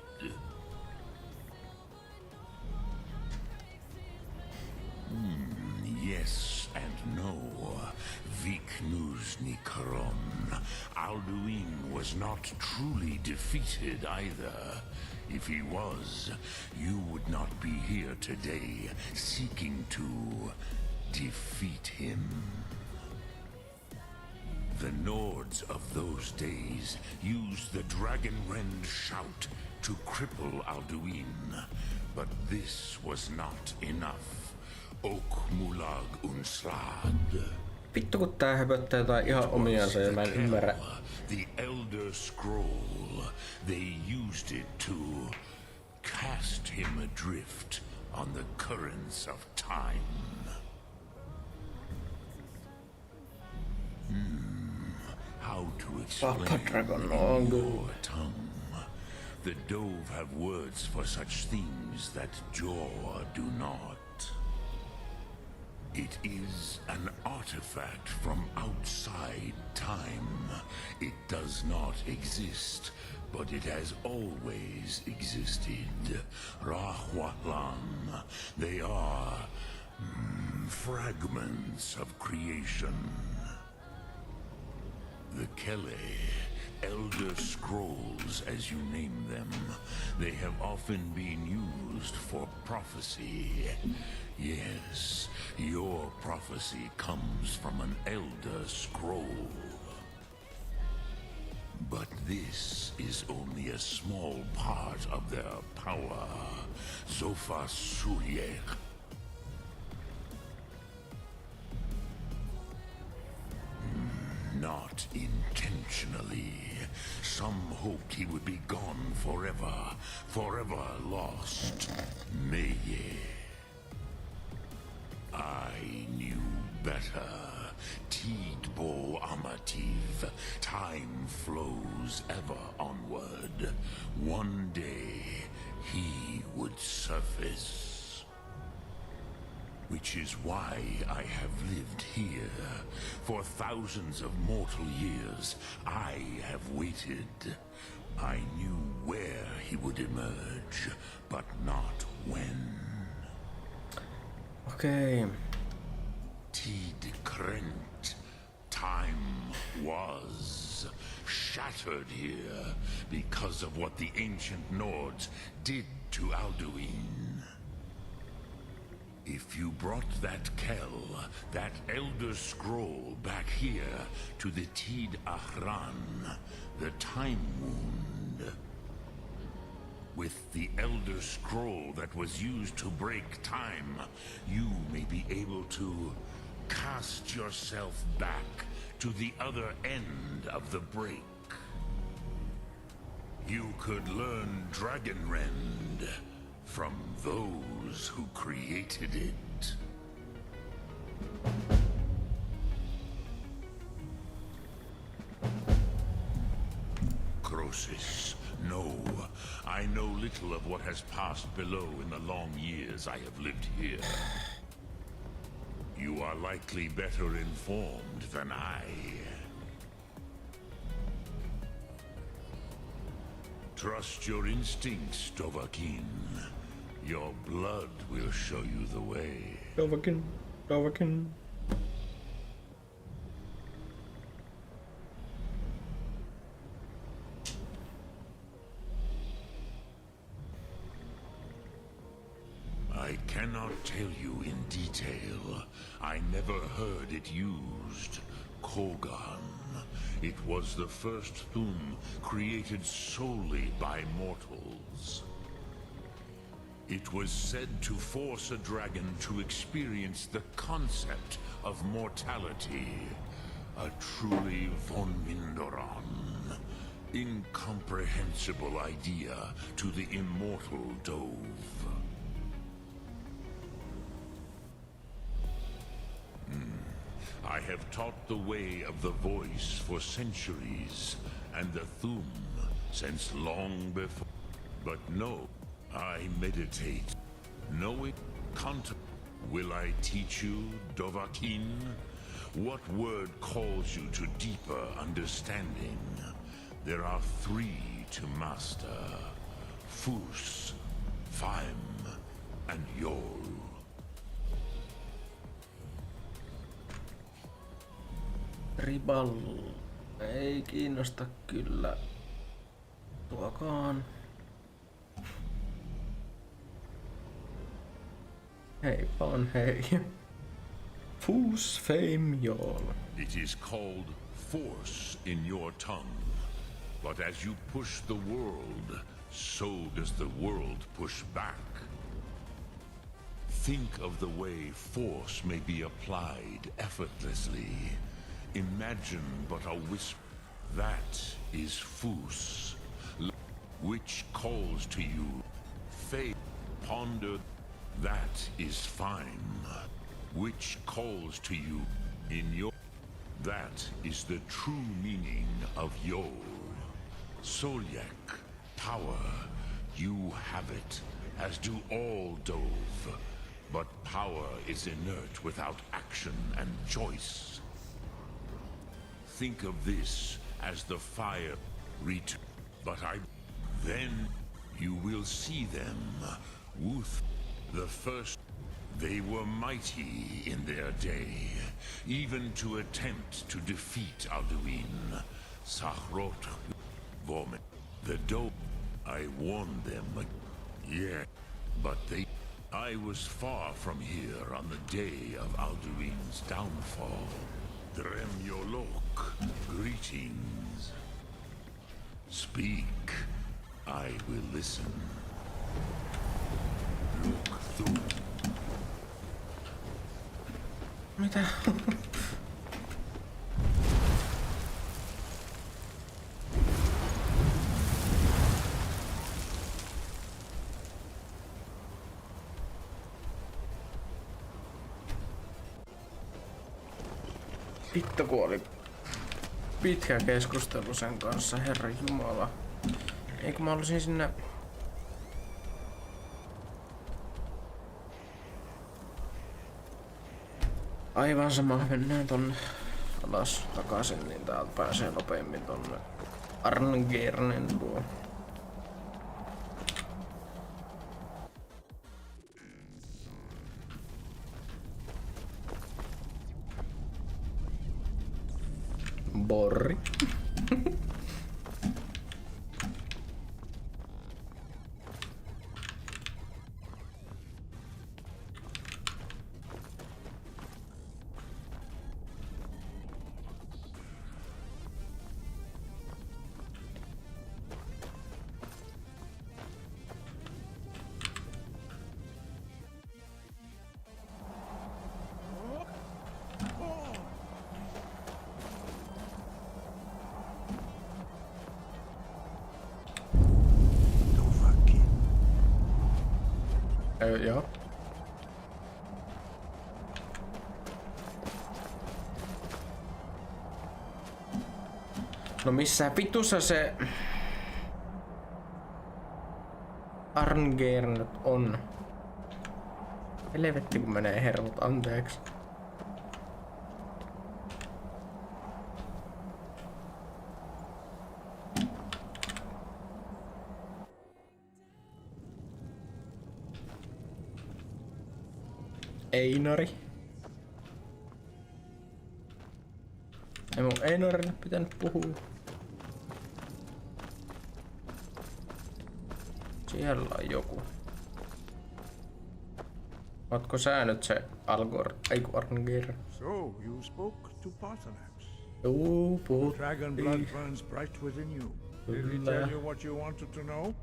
Yes and no. Viknus Nikaron. Alduin was not truly defeated either. If he was, you would not be here today seeking to defeat him. The Nords of those days used the Dragonrend shout to cripple Alduin, but this was not enough. Ok Mulag Unslad. Vittu kun tää höpöttää jotain ihan omiansa ja mä en ymmärrä. The Elder Scroll, they used it to cast him adrift on the currents of time. How to explain your tongue? The Dove have words for such things that Jaw do not. It is an artifact from outside time. It does not exist, but it has always existed. Rahwatlan, they are fragments of creation. The Kele, Elder Scrolls as you name them, they have often been used for prophecy. Yes, your prophecy comes from an Elder Scroll. But this is only a small part of their power. Zofa Suryek. Not intentionally. Some hoped he would be gone forever, forever lost. Meye. I knew better. Tidbo Amativ. Time flows ever onward. One day, he would surface. Which is why I have lived here. For thousands of mortal years, I have waited. I knew where he would emerge, but not when. Okay. Tid Krent. Time was shattered here because of what the ancient Nords did to Alduin. If you brought that Kel, that Elder Scroll, back here to the Tid Ahran, the Time Wound, with the Elder Scroll that was used to break time, you may be able to cast yourself back to the other end of the break. You could learn Dragonrend from those who created it. Croesus, no. I know little of what has passed below in the long years I have lived here. You are likely better informed than I. Trust your instincts, Dovahkiin. Your blood will show you the way. Dovahkiin. I cannot tell you in detail. I never heard it used. Kogan. It was the first Thum created solely by mortals. It was said to force a dragon to experience the concept of mortality. A truly von Mindoran. Incomprehensible idea to the immortal Dove. I have taught the way of the voice for centuries, and the Thum since long before. But no, I meditate. Know it, will I teach you, Dovahkiin? What word calls you to deeper understanding? There are 3 to master. Fus, Faim, and Yol. Ribal. Ei kiinnosta kyllä. Tuokaan. Hei vaan hei. Fus, Faim, Yol. It is called force in your tongue. But as you push the world, so does the world push back. Think of the way force may be applied effortlessly. Imagine but a whisper. That is Fus, which calls to you. Faith, ponder. That is Faim, which calls to you in your. That is the true meaning of Yol. Solyak, power. You have it, as do all Dove. But power is inert without action and choice. Think of this as the fire return. But then you will see them. Wuth, the first. They were mighty in their day, even to attempt to defeat Alduin. Sahrot, Vomit, the Dove. I warned them. Yeah, but they. I was far from here on the day of Alduin's downfall. Dremyolok, greetings. Speak, I will listen. Look through. Mitä? Vittu kun oli pitkä keskustelu sen kanssa, herra jumala. Eikö mä olisin sinne. Aivan sama, mennään tonne alas takaisin, niin täältä pääsee nopeammin tonne Arngernen luo. Borri. Joo. No missä vitussa se. Arngeir nyt on? Helvetti kun menee hermot, anteeksi. Einari. Ei mun Einarille pitänyt puhua. Siellä on joku. Ootko sä nyt se Algor, eiku Arngeir? So, you spoke to Paarthurnax. Juu, puhuttiin. Dragon blood burns bright within you. Did he tell you what you wanted to know?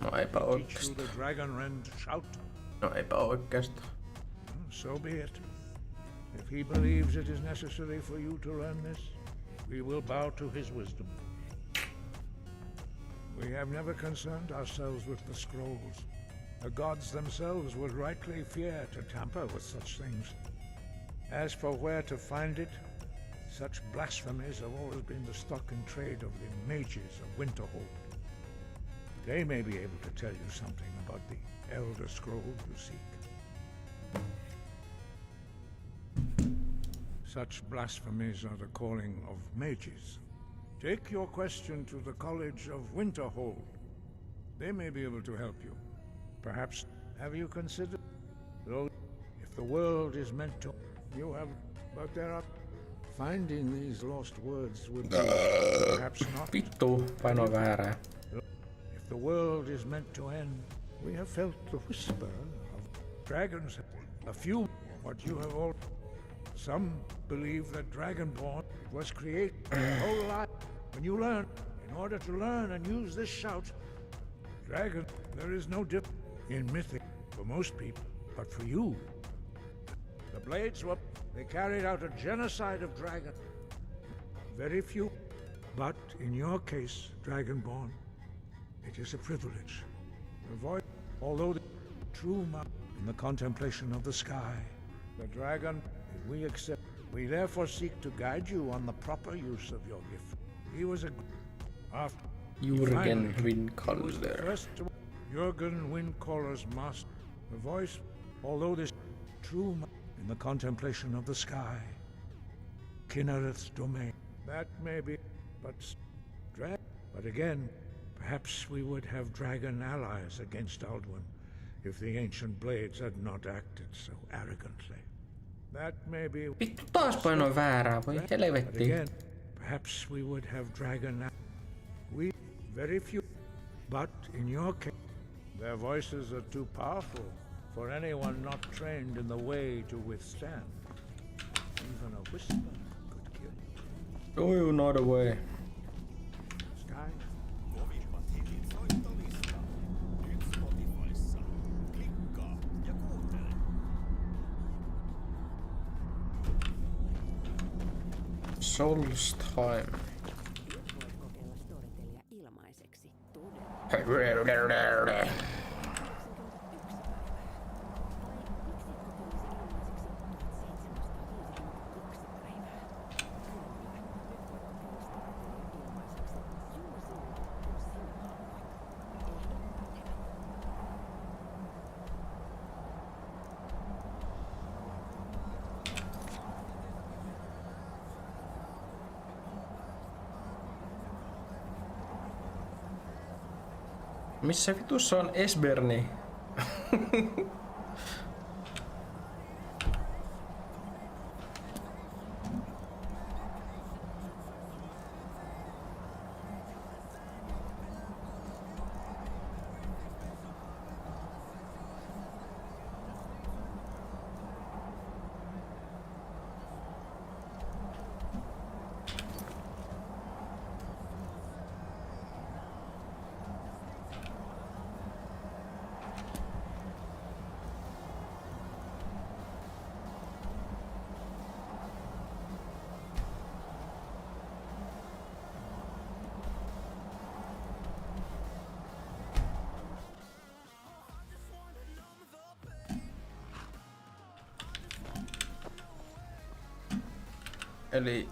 No eipä Teach you oikeastaan. the dragon rend shout? No eipä oikeastaan. So be it. If he believes it is necessary for you to learn this, we will bow to his wisdom. We have never concerned ourselves with the scrolls. The gods themselves would rightly fear to tamper with such things. As for where to find it, such blasphemies have always been the stock and trade of the mages of Winterhold. They may be able to tell you something about the Elder Scroll you seek. Such blasphemies are the calling of mages. Take your question to the College of Winterhold. They may be able to help you. Perhaps, have you considered, though, if the world is meant to, you have, but there are, finding these lost words would be, perhaps not. Vittu, paino väärää. If the world is meant to end, we have felt the whisper of dragons. A few, what you have all. Some believe that Dragonborn was created their whole life. When you learn, in order to learn and use this shout, dragon, there is no difference in mythic for most people, but for you, the blades were, they carried out a genocide of dragons. Very few, but in your case, Dragonborn, it is a privilege. Avoid, although the true in the contemplation of the sky, the dragon, we accept. We therefore seek to guide you on the proper use of your gift. He was a Jürgen Windcaller. Jürgen Windcaller's master. The voice, although this true in the contemplation of the sky, Kinnereth's domain. That may be, but again, perhaps we would have dragon allies against Alduin if the ancient blades had not acted so arrogantly. That may be. Vittu taas painoin väärää, voi helvetti. Again, perhaps we would have dragon. We very few, but in your case, their voices are too powerful for anyone not trained in the way to withstand. Even a whisper could kill. Oh, you know the way. Sky. Souls time. Missä vitussa on Esberni? Eli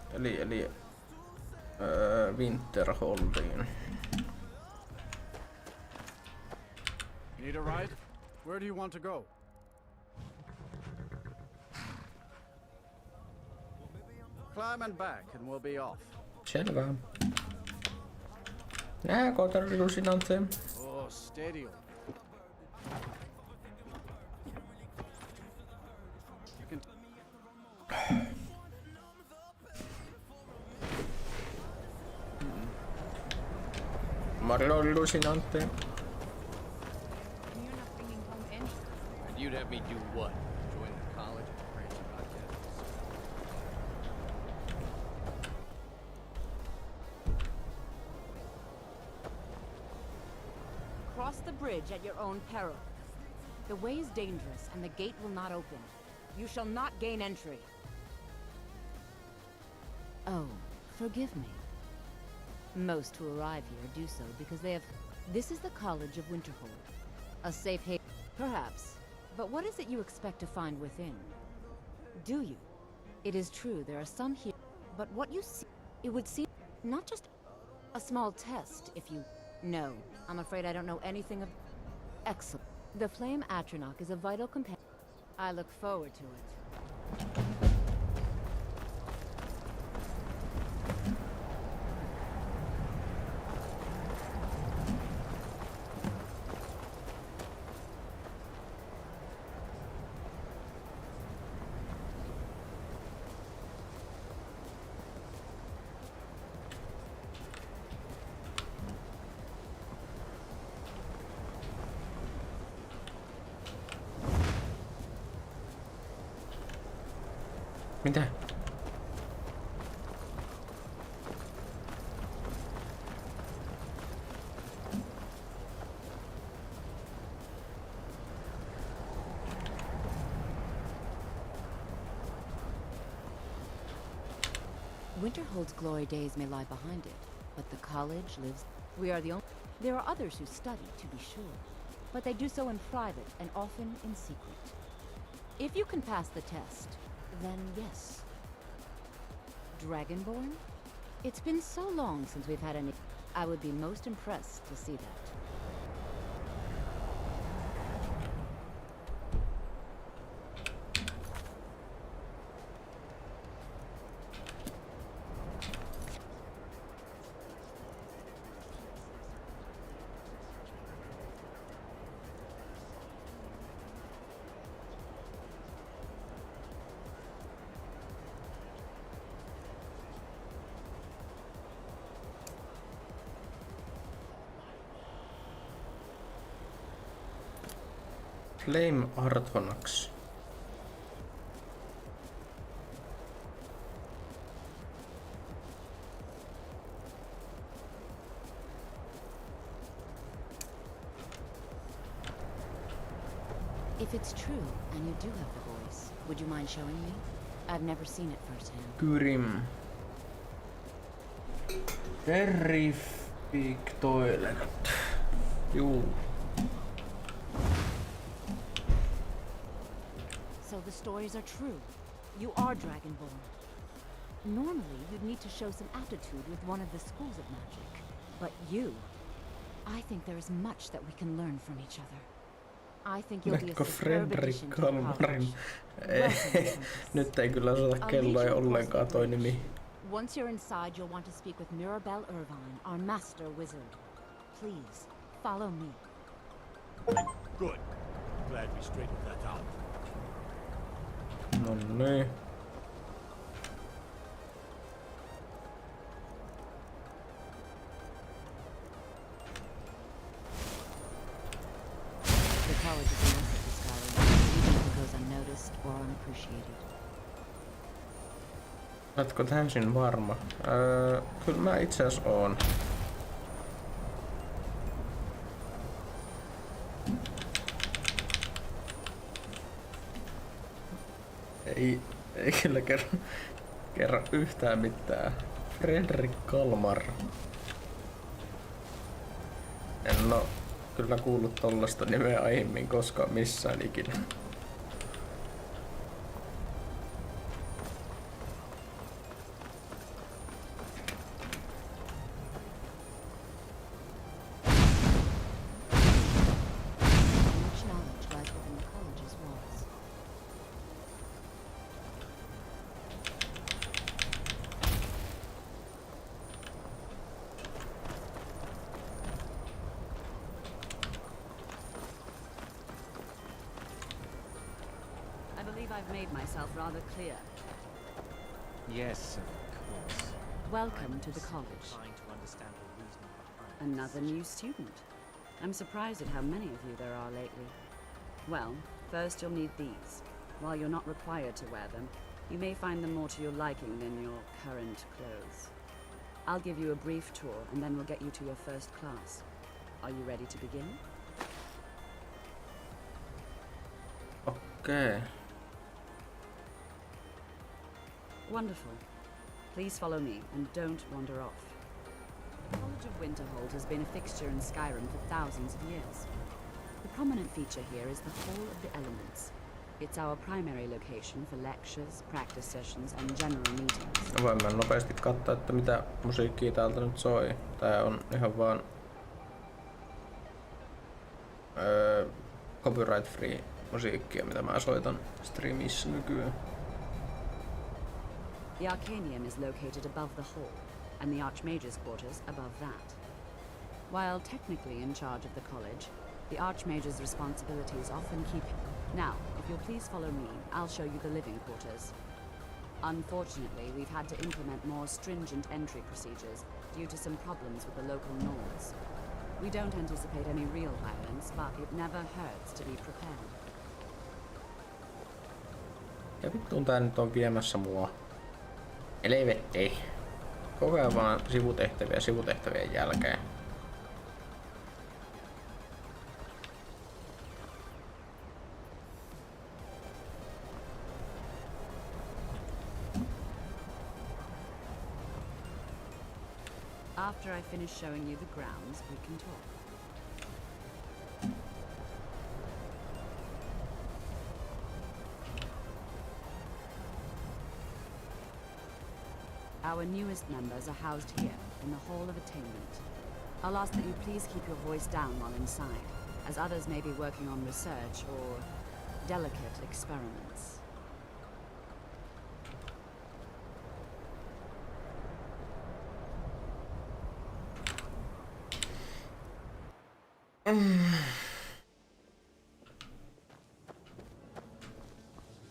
Winterholdiin. Need a ride? Where do you want to go? Climb and back and we'll be off. Selvä. Nähdäänkö Lusinante? Oh, steady. You can... Marlo Lusinante. And you'd have me do what? Join the college and branch about Cross the bridge at your own peril. The way is dangerous and the gate will not open. You shall not gain entry. Oh, forgive me. Most who arrive here do so because they have... This is the College of Winterhold. A safe haven, perhaps. But what is it you expect to find within? Do you? It is true, there are some here. But what you see, it would seem not just a small test if you... No, I'm afraid I don't know anything of... Excellent. The Flame Atronach is a vital companion. I look forward to it. Mitä? Winterhold's glory days may lie behind it, but the college lives... We are the only... There are others who study, to be sure, but they do so in private and often in secret. If you can pass the test, then yes. Dragonborn? It's been so long since we've had any... I would be most impressed to see that. Flame Arthonax. If it's true, and you do have the voice, would you mind showing me? I've never seen it firsthand. SKYRIM. Terrific toilet. Juu. So the stories are true. You are Dragonborn. Normally, you'd need to show some aptitude with one of the schools of magic. But you... I think there is much that we can learn from each other. I think you'll be a superb addition to the college. Nyt ei kyllä osata kelloa ollenkaan toi nimi. Once you're inside, you'll want to speak with Mirabelle Irvine, our master wizard. Please, follow me. Good. Glad we straightened that out. No niin. The college is a message to scholars, even if it goes unnoticed or unappreciated. Oletko täysin varma? Kyllä mä itse asiassa oon. Ei kyllä kerro yhtään mitään. Fredrik Kalmar. En oo kyllä kuullut tollasta nimeä aiemmin koskaan missään ikinä. I've made myself rather clear. Yes, of course. Welcome to the college. Trying to understand the reason behind Another new student. I'm surprised at how many of you there are lately. Well, first you'll need these. While you're not required to wear them, you may find them more to your liking than your current clothes. I'll give you a brief tour, and then we'll get you to your first class. Are you ready to begin? Okei. Wonderful. Please follow me, and don't wander off. The College of Winterhold has been a fixture in Skyrim for thousands of years. The prominent feature here is the Hall of the Elements. It's our primary location for lectures, practice sessions, and general meetings. Voin mä nopeasti katsoa, että mitä musiikkia täältä nyt soi. Tää on ihan vaan copyright free musiikkia, mitä mä soitan streamissä nykyään. The Arcanium is located above the hall, and the Archmage's quarters above that. While technically in charge of the college, the Archmage's responsibilities often keep him. Now, if you'll please follow me, I'll show you the living quarters. Unfortunately, we've had to implement more stringent entry procedures due to some problems with the local Nords. We don't anticipate any real violence, but it never hurts to be prepared. Ja vittuun tää nyt on viemässä mua helvettiin. Koko ajan vaan sivutehtäviä sivutehtävien jälkeen. After I finish showing you the grounds, we can talk. Our newest members are housed here, in the Hall of Attainment. I'll ask that you please keep your voice down while inside, as others may be working on research or delicate experiments.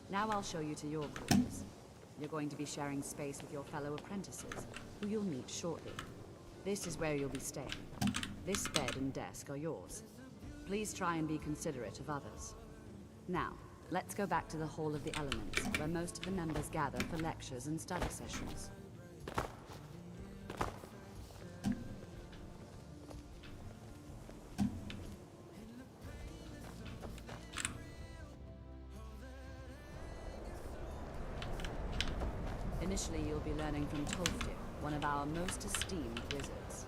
Now I'll show you to your quarters. You're going to be sharing space with your fellow apprentices, who you'll meet shortly. This is where you'll be staying. This bed and desk are yours. Please try and be considerate of others. Now, let's go back to the Hall of the Elements, where most of the members gather for lectures and study sessions. Initially, you'll be learning from Tolfdir, one of our most esteemed wizards.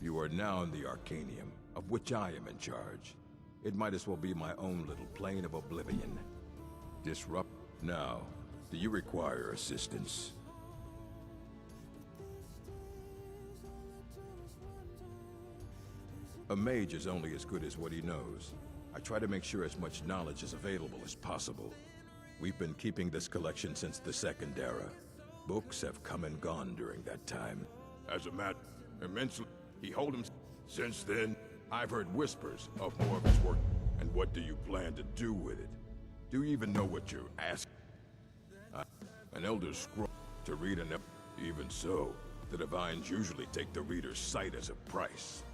You are now in the Arcanium, of which I am in charge. It might as well be my own little plane of oblivion. Disrupt now. Do you require assistance? A mage is only as good as what he knows. I try to make sure as much knowledge is available as possible. We've been keeping this collection since the Second Era. Books have come and gone during that time. As a matter, immensely, he hold him. Since then, I've heard whispers of more of his work. And what do you plan to do with it? Do you even know what you're asking? An Elder Scroll to read an. Even so, the Divines usually take the reader's sight as a price.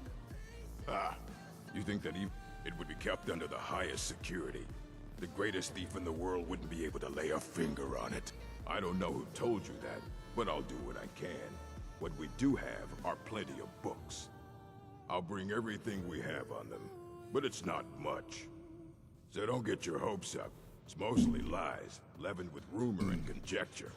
You think that it would be kept under the highest security? The greatest thief in the world wouldn't be able to lay a finger on it. I don't know who told you that, but I'll do what I can. What we do have are plenty of books. I'll bring everything we have on them, but it's not much. So don't get your hopes up. It's mostly lies, leavened with rumor and conjecture.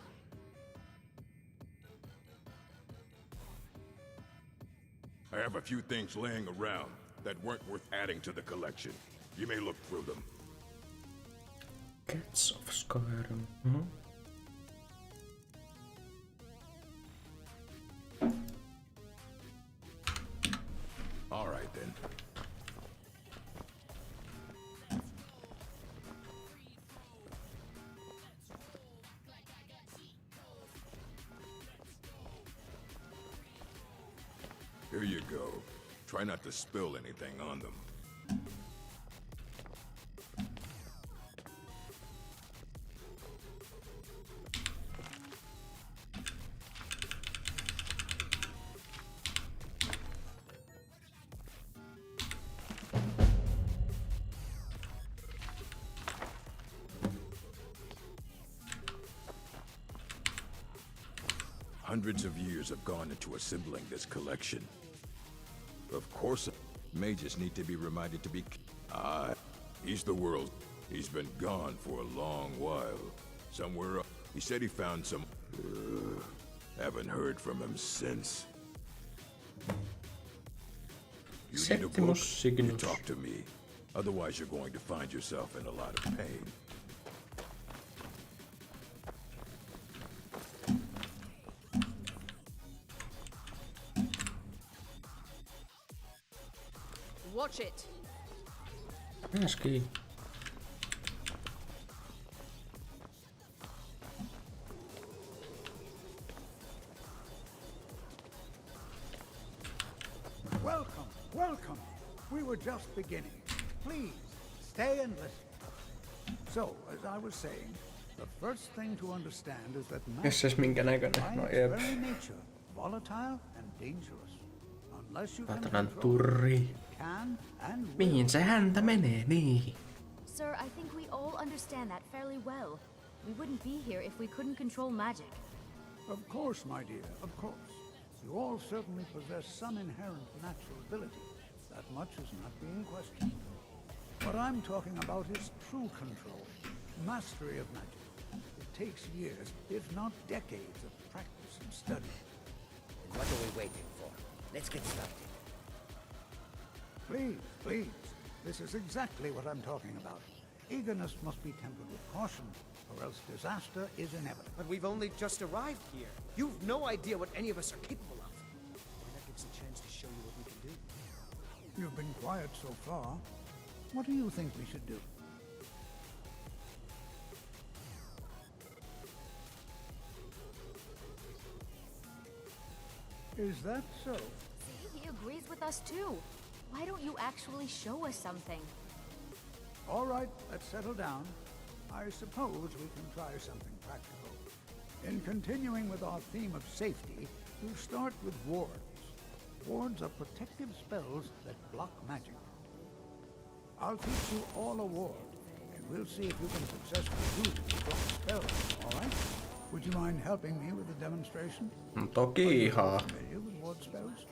I have a few things laying around that weren't worth adding to the collection. You may look through them. Cats of Skyrim. All right then. Here you go. Try not to spill anything on them. Hundreds of years have gone into assembling this collection. Of course, mages need to be reminded to be... he's the world. He's been gone for a long while. Somewhere up. He said he found some... haven't heard from him since. You need a book, you talk to me. Otherwise you're going to find yourself in a lot of pain. Watch it. Ski. Welcome, welcome. We were just beginning. Please, stay and listen. So, as I was saying, the first thing to understand is that magic minkä näköinen. by No its jep. very nature, volatile and dangerous. Unless you can Saatanan control it, turri. can and will. Mihin se häntä menee? Niin. Sir, I think we all understand that fairly well. We wouldn't be here if we couldn't control magic. Of course, my dear, of course. You all certainly possess some inherent natural ability. That much is not being questioned. What I'm talking about is true control, mastery of magic. It takes years, if not decades, of practice and study. What are we waiting for? Let's get started. Please, please. This is exactly what I'm talking about. Eagerness must be tempered with caution, or else disaster is inevitable. But we've only just arrived here. You've no idea what any of us are capable of. Why not give us a chance to show you what we can do? You've been quiet so far. What do you think we should do? Is that so? See, he agrees with us too. Why don't you actually show us something? All right, let's settle down. I suppose we can try something practical. In continuing with our theme of safety, we'll start with wards. Wards are protective spells that block magic. I'll teach you all a ward, and we'll see if you can successfully use it to block spells, all right? Would you mind helping me with the demonstration? Toki ihan. Familiar with ward spells?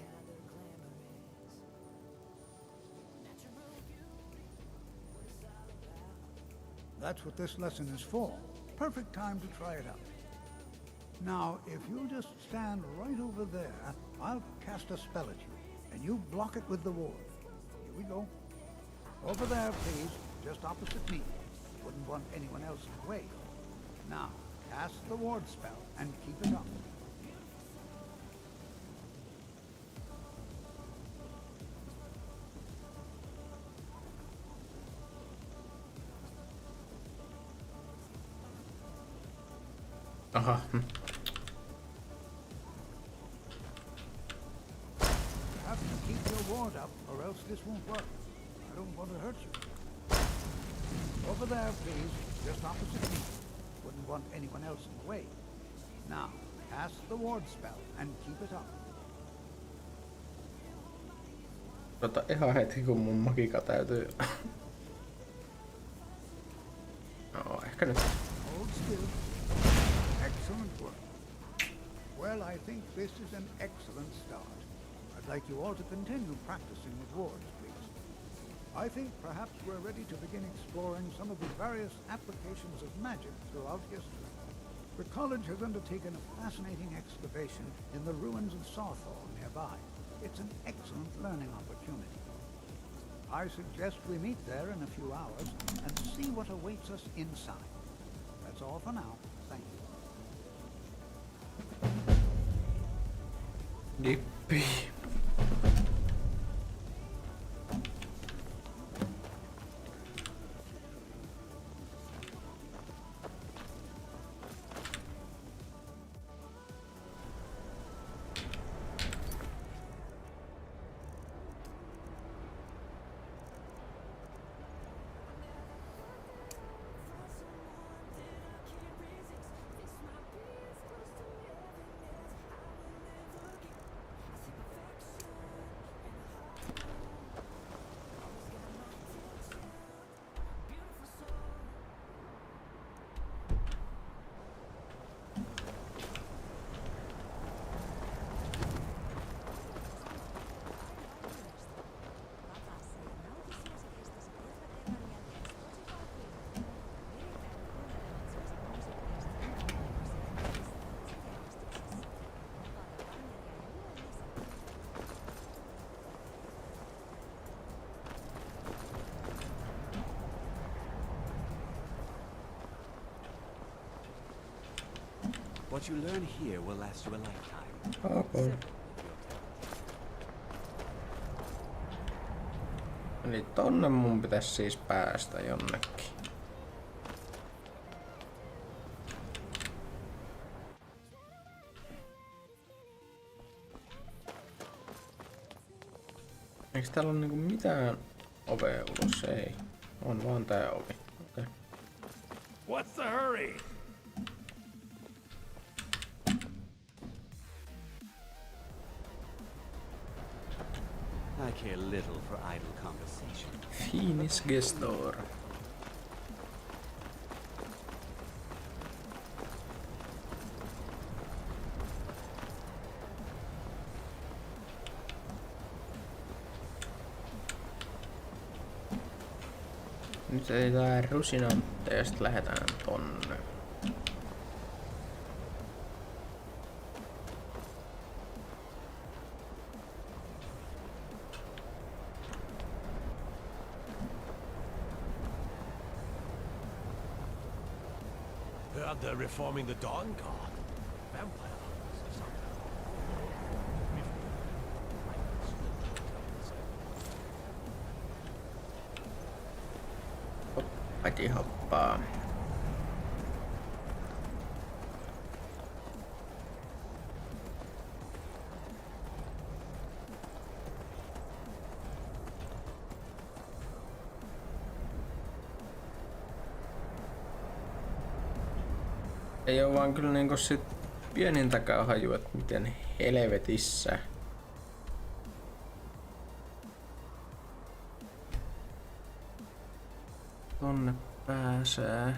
That's what this lesson is for. Perfect time to try it out. Now, if you'll just stand right over there, I'll cast a spell at you, and you block it with the ward. Here we go. Over there, please, just opposite me. Wouldn't want anyone else in the way. Now, cast the ward spell, and keep it up. Aha. You have to keep your ward up, or else this won't work. I don't want to hurt you. Over there, please, just opposite me. Wouldn't want anyone else in the way. Now, cast the ward spell, and keep it up. Ihan heti kun mun magika täytyy... No, ehkä nyt. Hold still. Excellent work. Well, I think this is an excellent start. I'd like you all to continue practicing with wards, please. I think perhaps we're ready to begin exploring some of the various applications of magic throughout history. The college has undertaken a fascinating excavation in the ruins of Sawthall nearby. It's an excellent learning opportunity. I suggest we meet there in a few hours and see what awaits us inside. That's all for now. Thank you. Yippee. What you learn here will last you a lifetime. Okay. Eli tonne mun pitäisi siis päästä jonnekin. Eiks täällä ole niinku mitään ovea ulos? Ei. On vaan tää ovi. Okay. What's the hurry? I care little for idle conversation. Finis gestor. Nyt etsitään rusinantteja ja sit lähdetään tonne. Heard they're reforming the Dawn Guard. Vampire hunters or something. Hoppati hoppaa. Ei oo vaan kyllä niinku sit pienintäkään haju, et miten helvetissä. Tonne pääsee.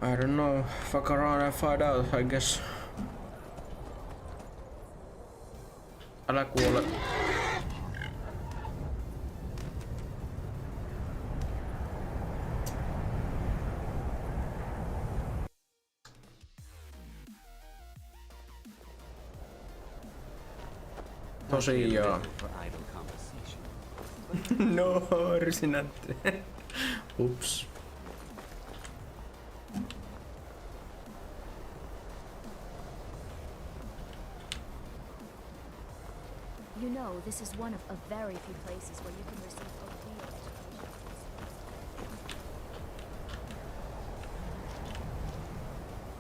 I don't know. Fuck around and find out, I guess. Älä kuole. Tosiaan. No, rysinäntti. Ups. You know, this is one of a very few places where you can receive a real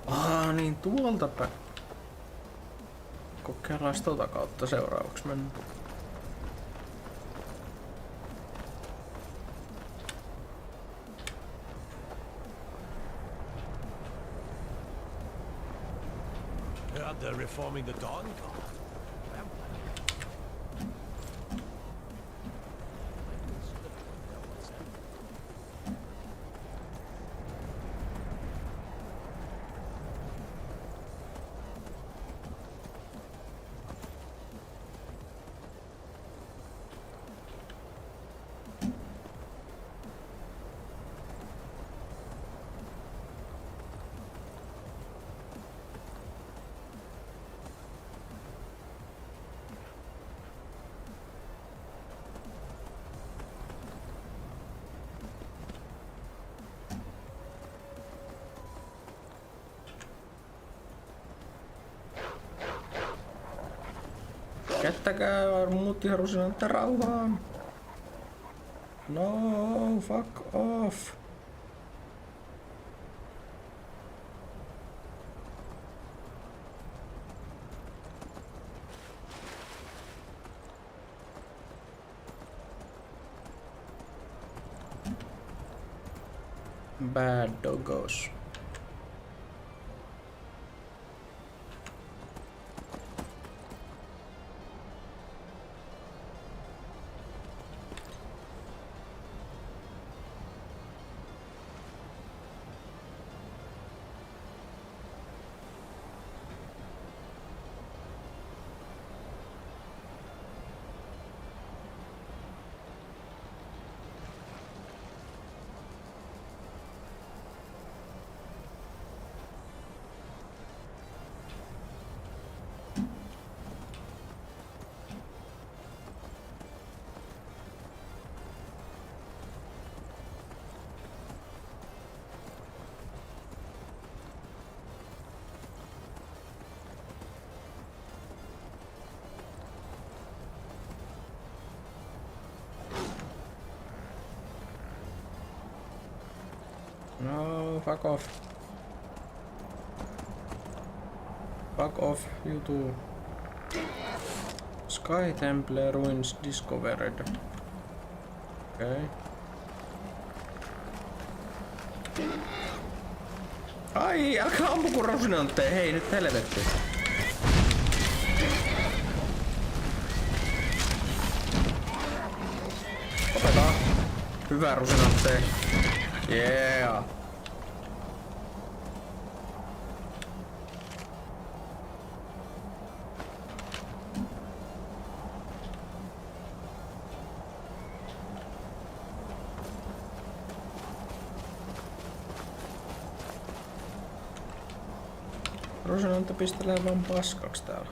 education. Niin tuolta päin. Kokeillaan tota kautta seuraavaksi mennä. Heard they're reforming the Dawn Guard. Jättäkää muut ihan rusinantte rauhaan. No, fuck off. Bad doggos. No, fuck off. Fuck off, you too. Sky Temple ruins discovered. Okay. Ai, älkää ampuko rusinantteja, hei nyt helvetti. Opetaan. Hyvä rusinantteja. Yeah. Rusinantti pistelee vaan paskaksi täällä.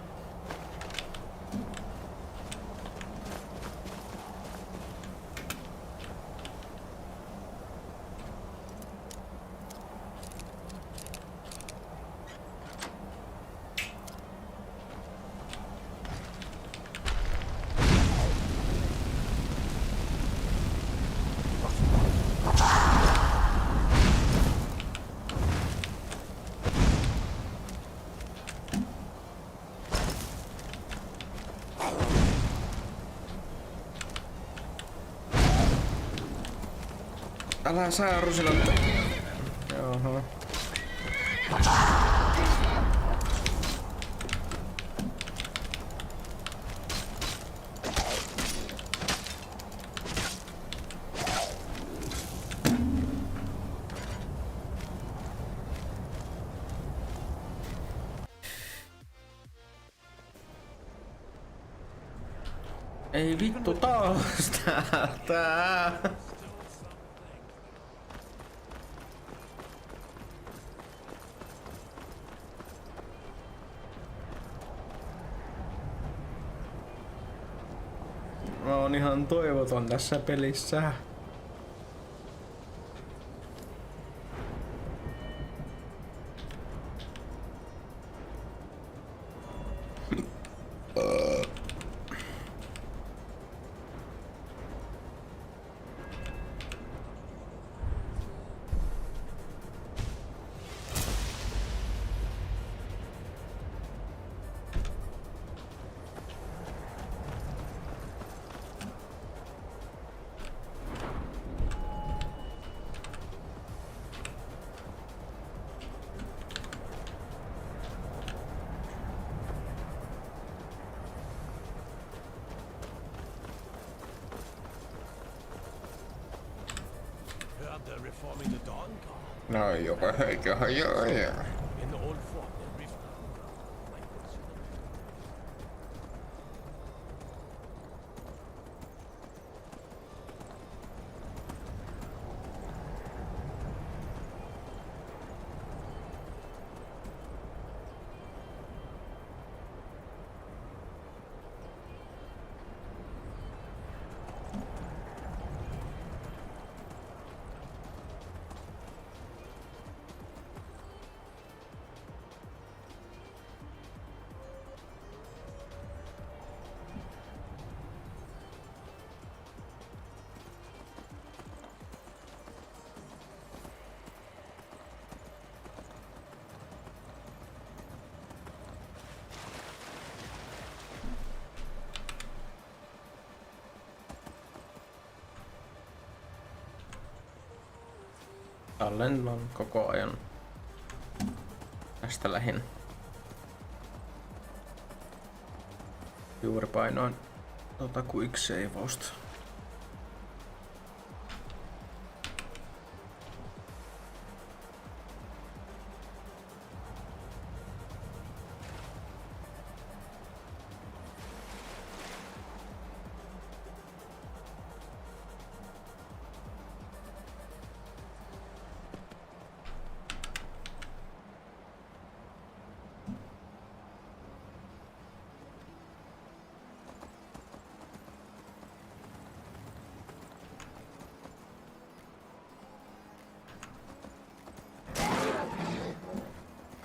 Älä saa rusinantta. Jaha. Ei vittu taas täältä. Mä oon ihan toivoton tässä pelissä. Reforming the Dawn Guard. No, joka joo. In the old fort, they rift. Tallennan koko ajan. Tästä lähin. Juuri painoin quick saveausta.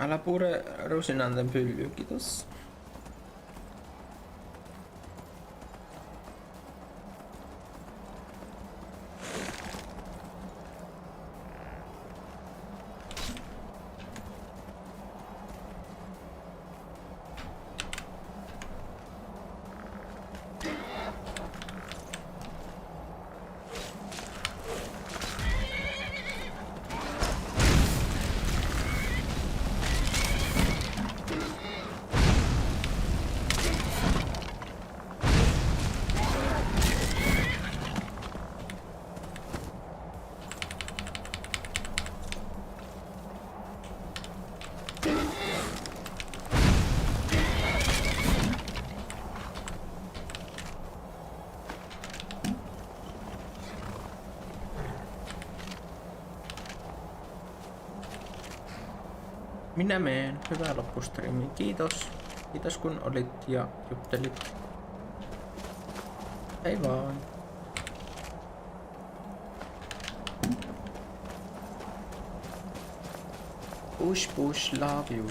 Älä pure rusinanten pyllyä, kiitos. Minä meen. Hyvää loppustriimiä. Kiitos. Kiitos kun olit ja juttelit. Hei vaan. Push push, love you.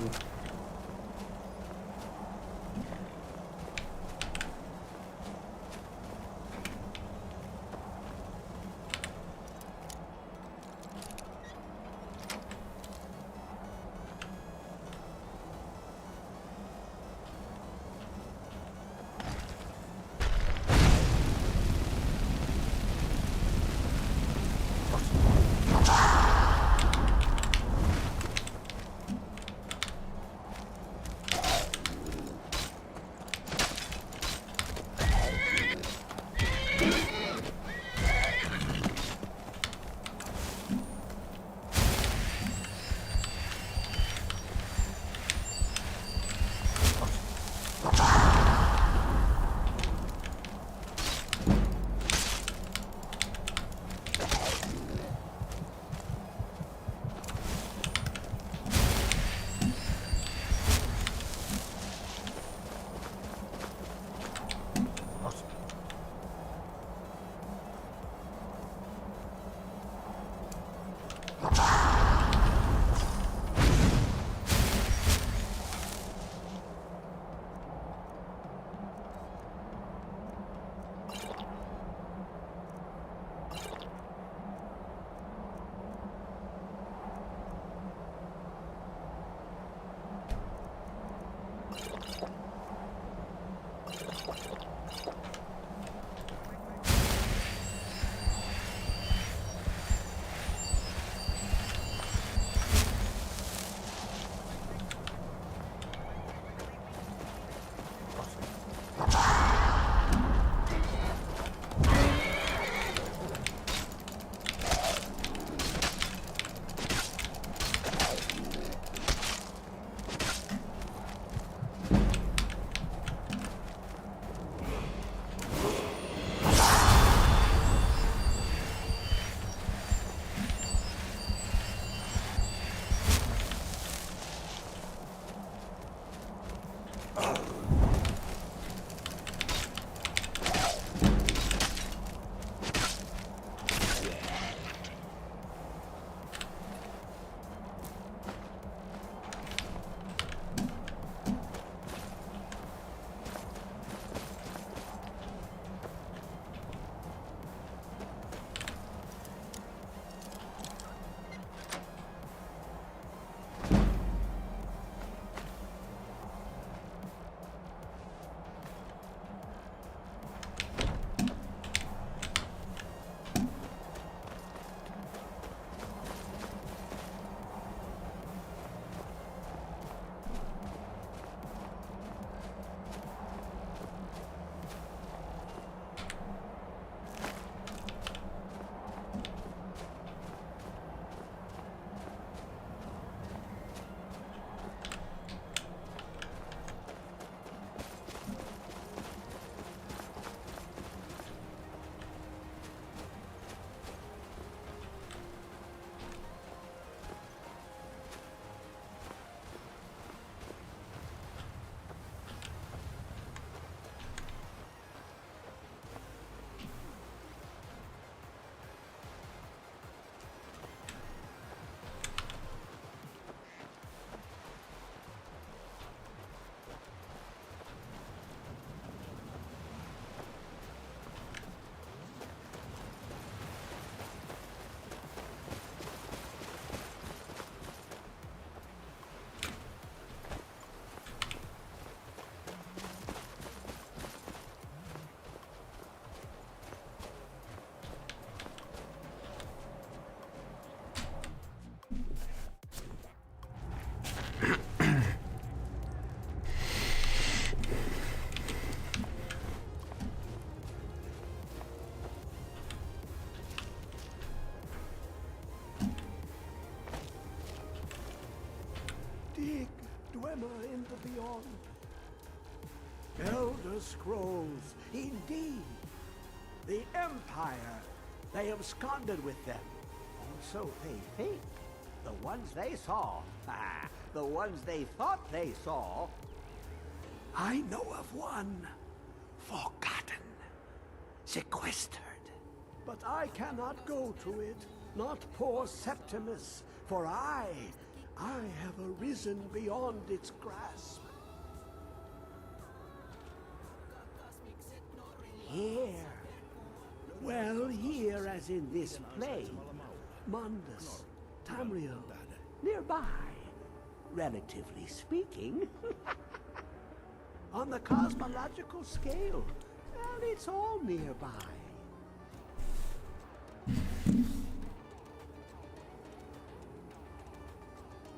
beyond. Elder Scrolls, indeed. The Empire, they absconded with them. And so they think. The ones they saw, the ones they thought they saw. I know of one, forgotten, sequestered. But I cannot go to it, not poor Septimus, for I have arisen beyond its grasp. Here. Well, here as in this plane. Mundus, Tamriel, nearby, relatively speaking. On the cosmological scale, well, it's all nearby.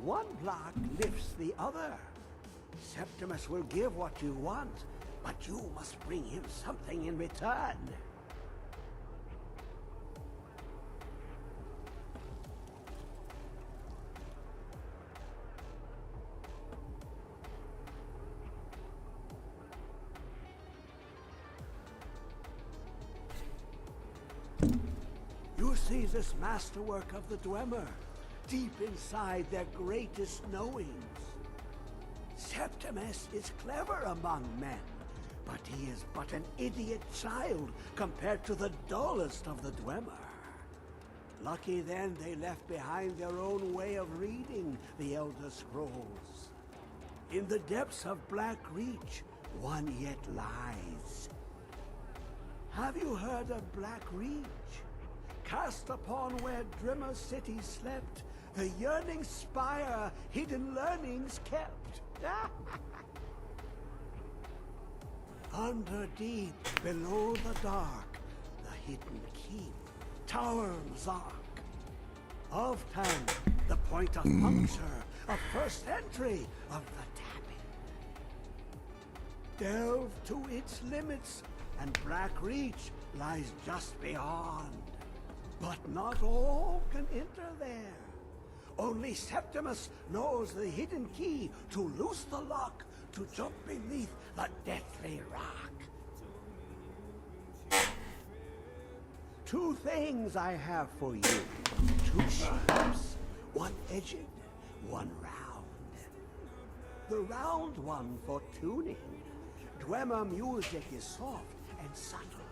One block lifts the other. Septimus will give what you want, but you must bring him something in return. You see this masterwork of the Dwemer, deep inside their greatest knowings. Septimus is clever among men, but he is but an idiot child compared to the dullest of the Dwemer. Lucky then they left behind their own way of reading the Elder Scrolls. In the depths of Black Reach, one yet lies. Have you heard of Black Reach? Cast upon where Drimmer City slept, the yearning spire hidden learnings kept. Under deep, below the dark, the hidden keep, Tower Zark. Of Tan, the point of puncture, of first entry of the tapping. Delve to its limits, and Black Reach lies just beyond. But not all can enter there. Only Septimus knows the hidden key to loose the lock, to jump beneath the deathly rock. Two things I have for you. Two shapes, one edged, one round. The round one for tuning. Dwemer music is soft and subtle,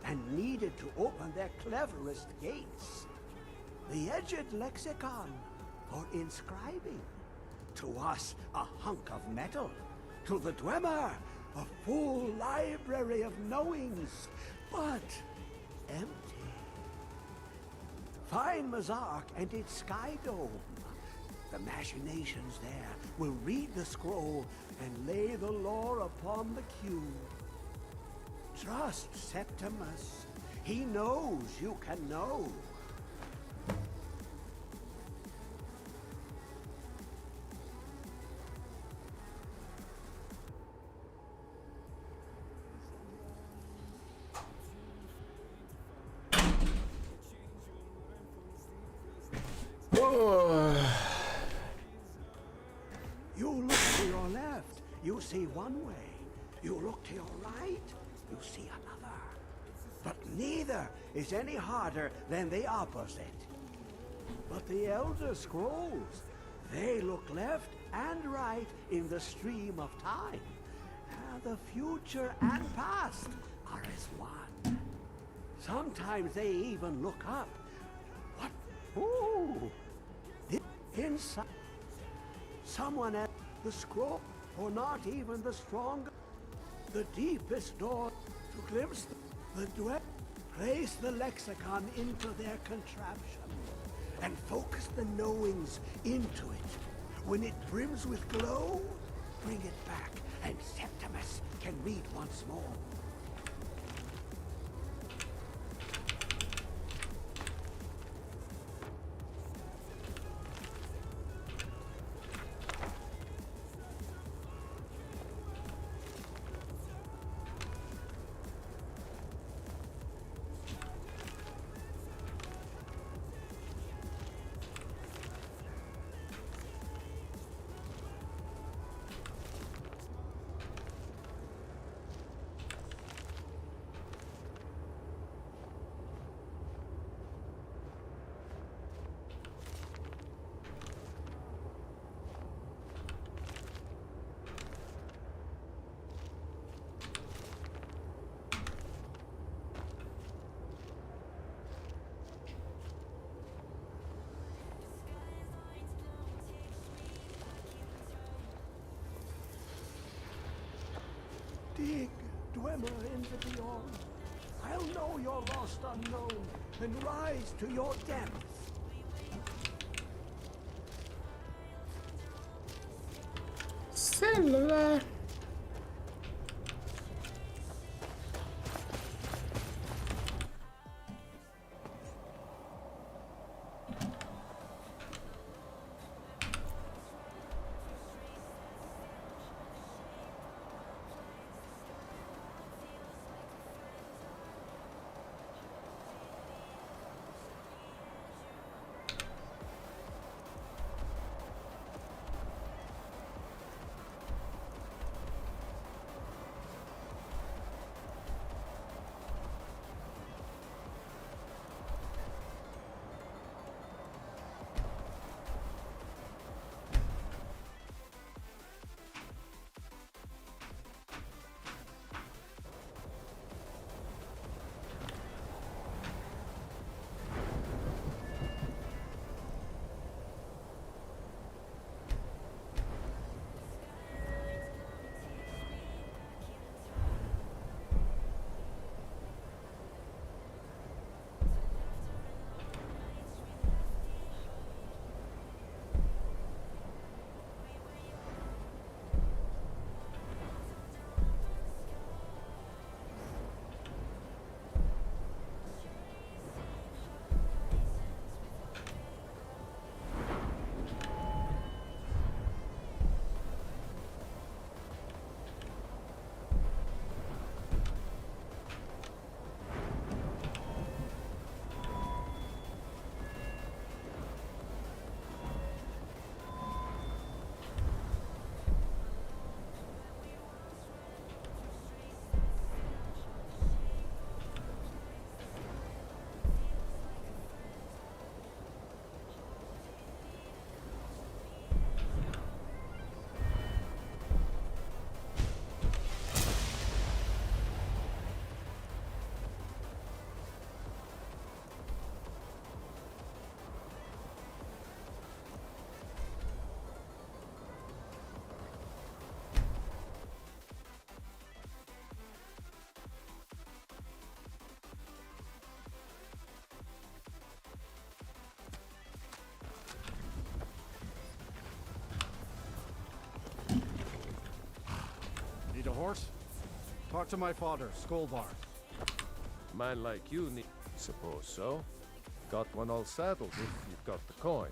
and needed to open their cleverest gates. The edged lexicon for inscribing. To us, a hunk of metal. To the Dwemer, a full library of knowings, but empty. Find Mazark and its sky dome. The machinations there will read the scroll and lay the lore upon the cube. Trust Septimus. He knows you can know. You look to your left, you see one way. You look to your right, you see another. But neither is any harder than the opposite. But the Elder Scrolls, they look left and right in the stream of time. The future and past are as one. Sometimes they even look up. What? Ooh! Inside. Someone at the scroll, or not even the stronger. The deepest door to glimpse the duet. Place the lexicon into their contraption and focus the knowings into it. When it brims with glow, bring it back and Septimus can read once more. big dweller in the beyond. I'll know your lost unknown and rise to your depths. Selvä. Need a horse? Talk to my father, Skolvar. Man like you need... Suppose so. Got one all saddled if you've got the coin.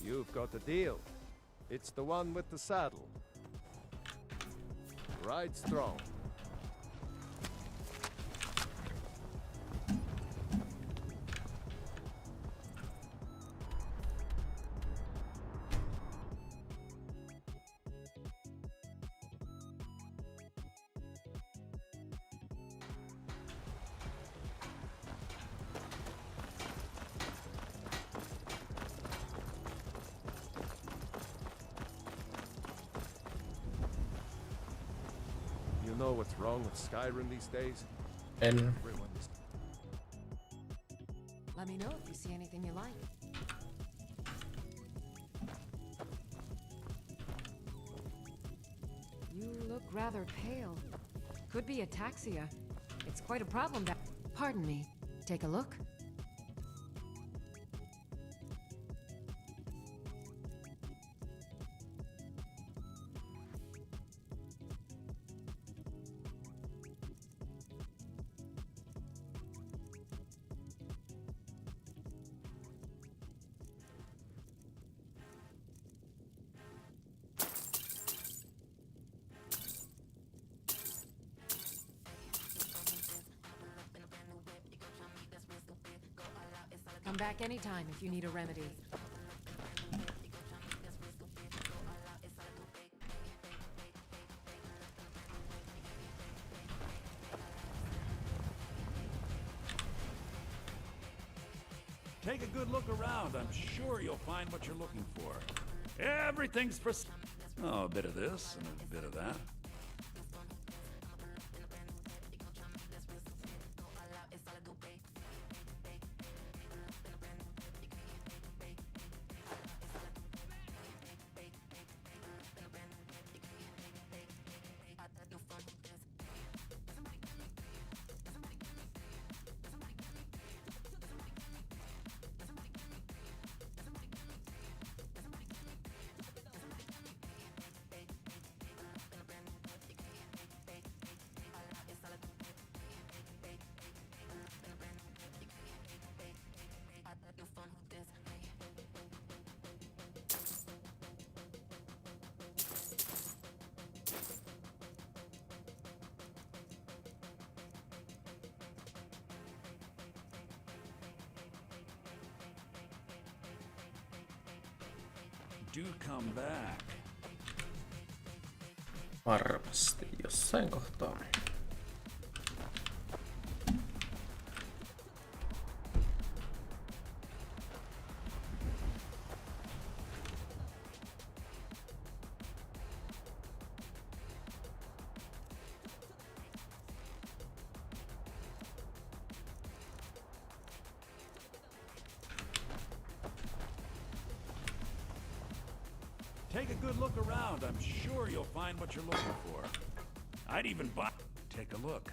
You've got the deal. It's the one with the saddle. Ride strong. You know what's wrong with Skyrim these days? En. Everyone is... Let me know if you see anything you like. You look rather pale. Could be ataxia. It's quite a problem that... Pardon me. Take a look. Come back anytime if you need a remedy. Take a good look around. I'm sure you'll find what you're looking for. Everything's for... Oh, a bit of this and a bit of that. do come back. Varmasti jossain kohtaa. Take a good look around. I'm sure you'll find what you're looking for. I'd even buy... Take a look.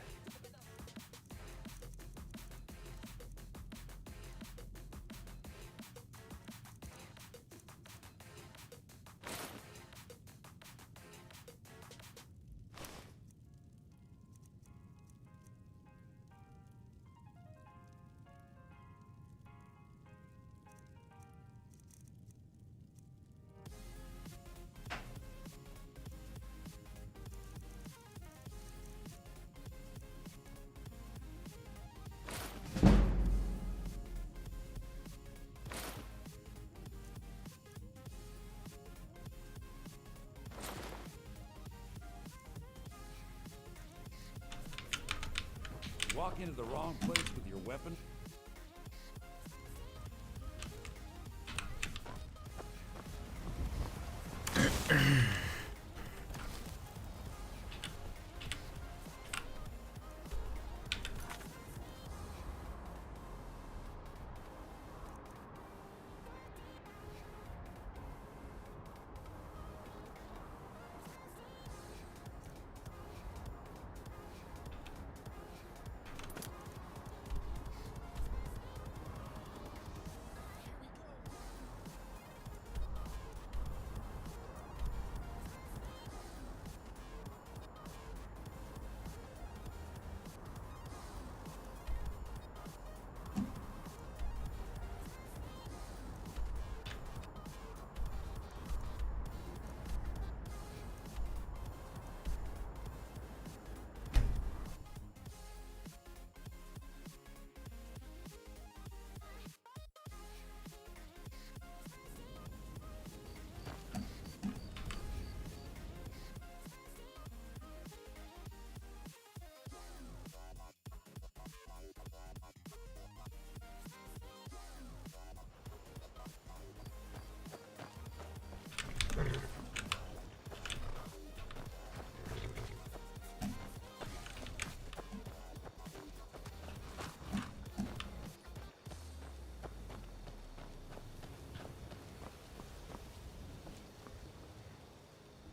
Walk into the wrong place with your weapon.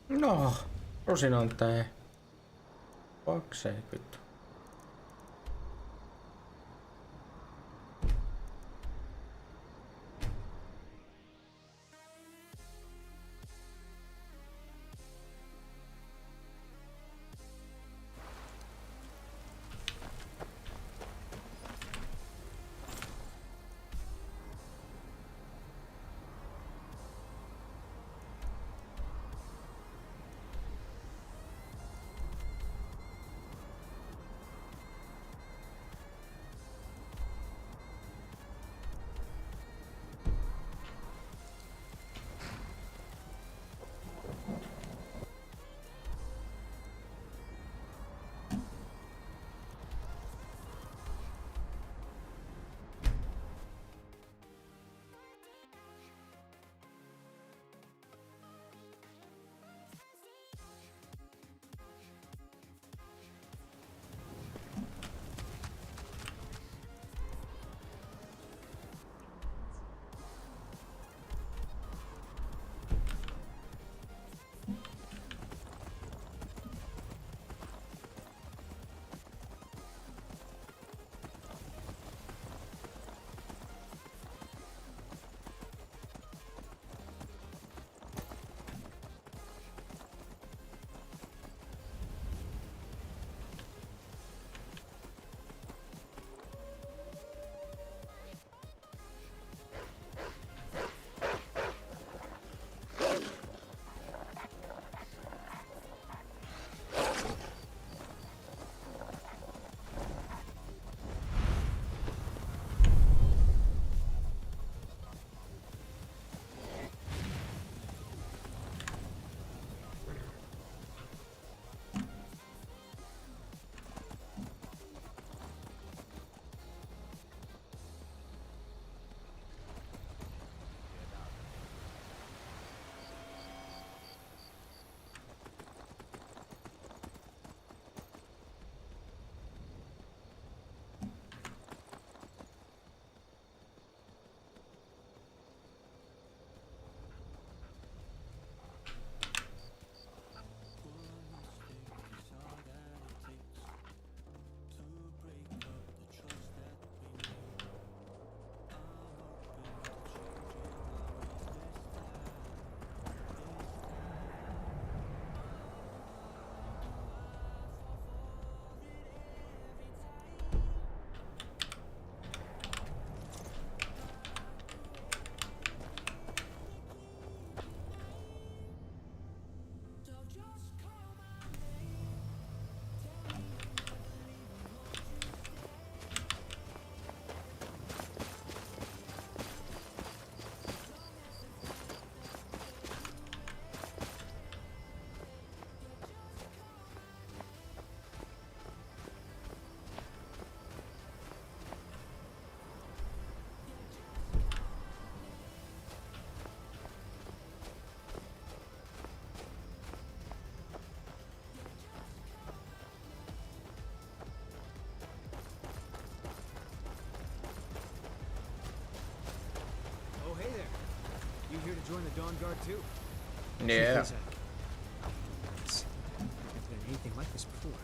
No, rusinan tää. Paksee vittu. the Dawn Guard too. Yeah. I've never been anything like this before.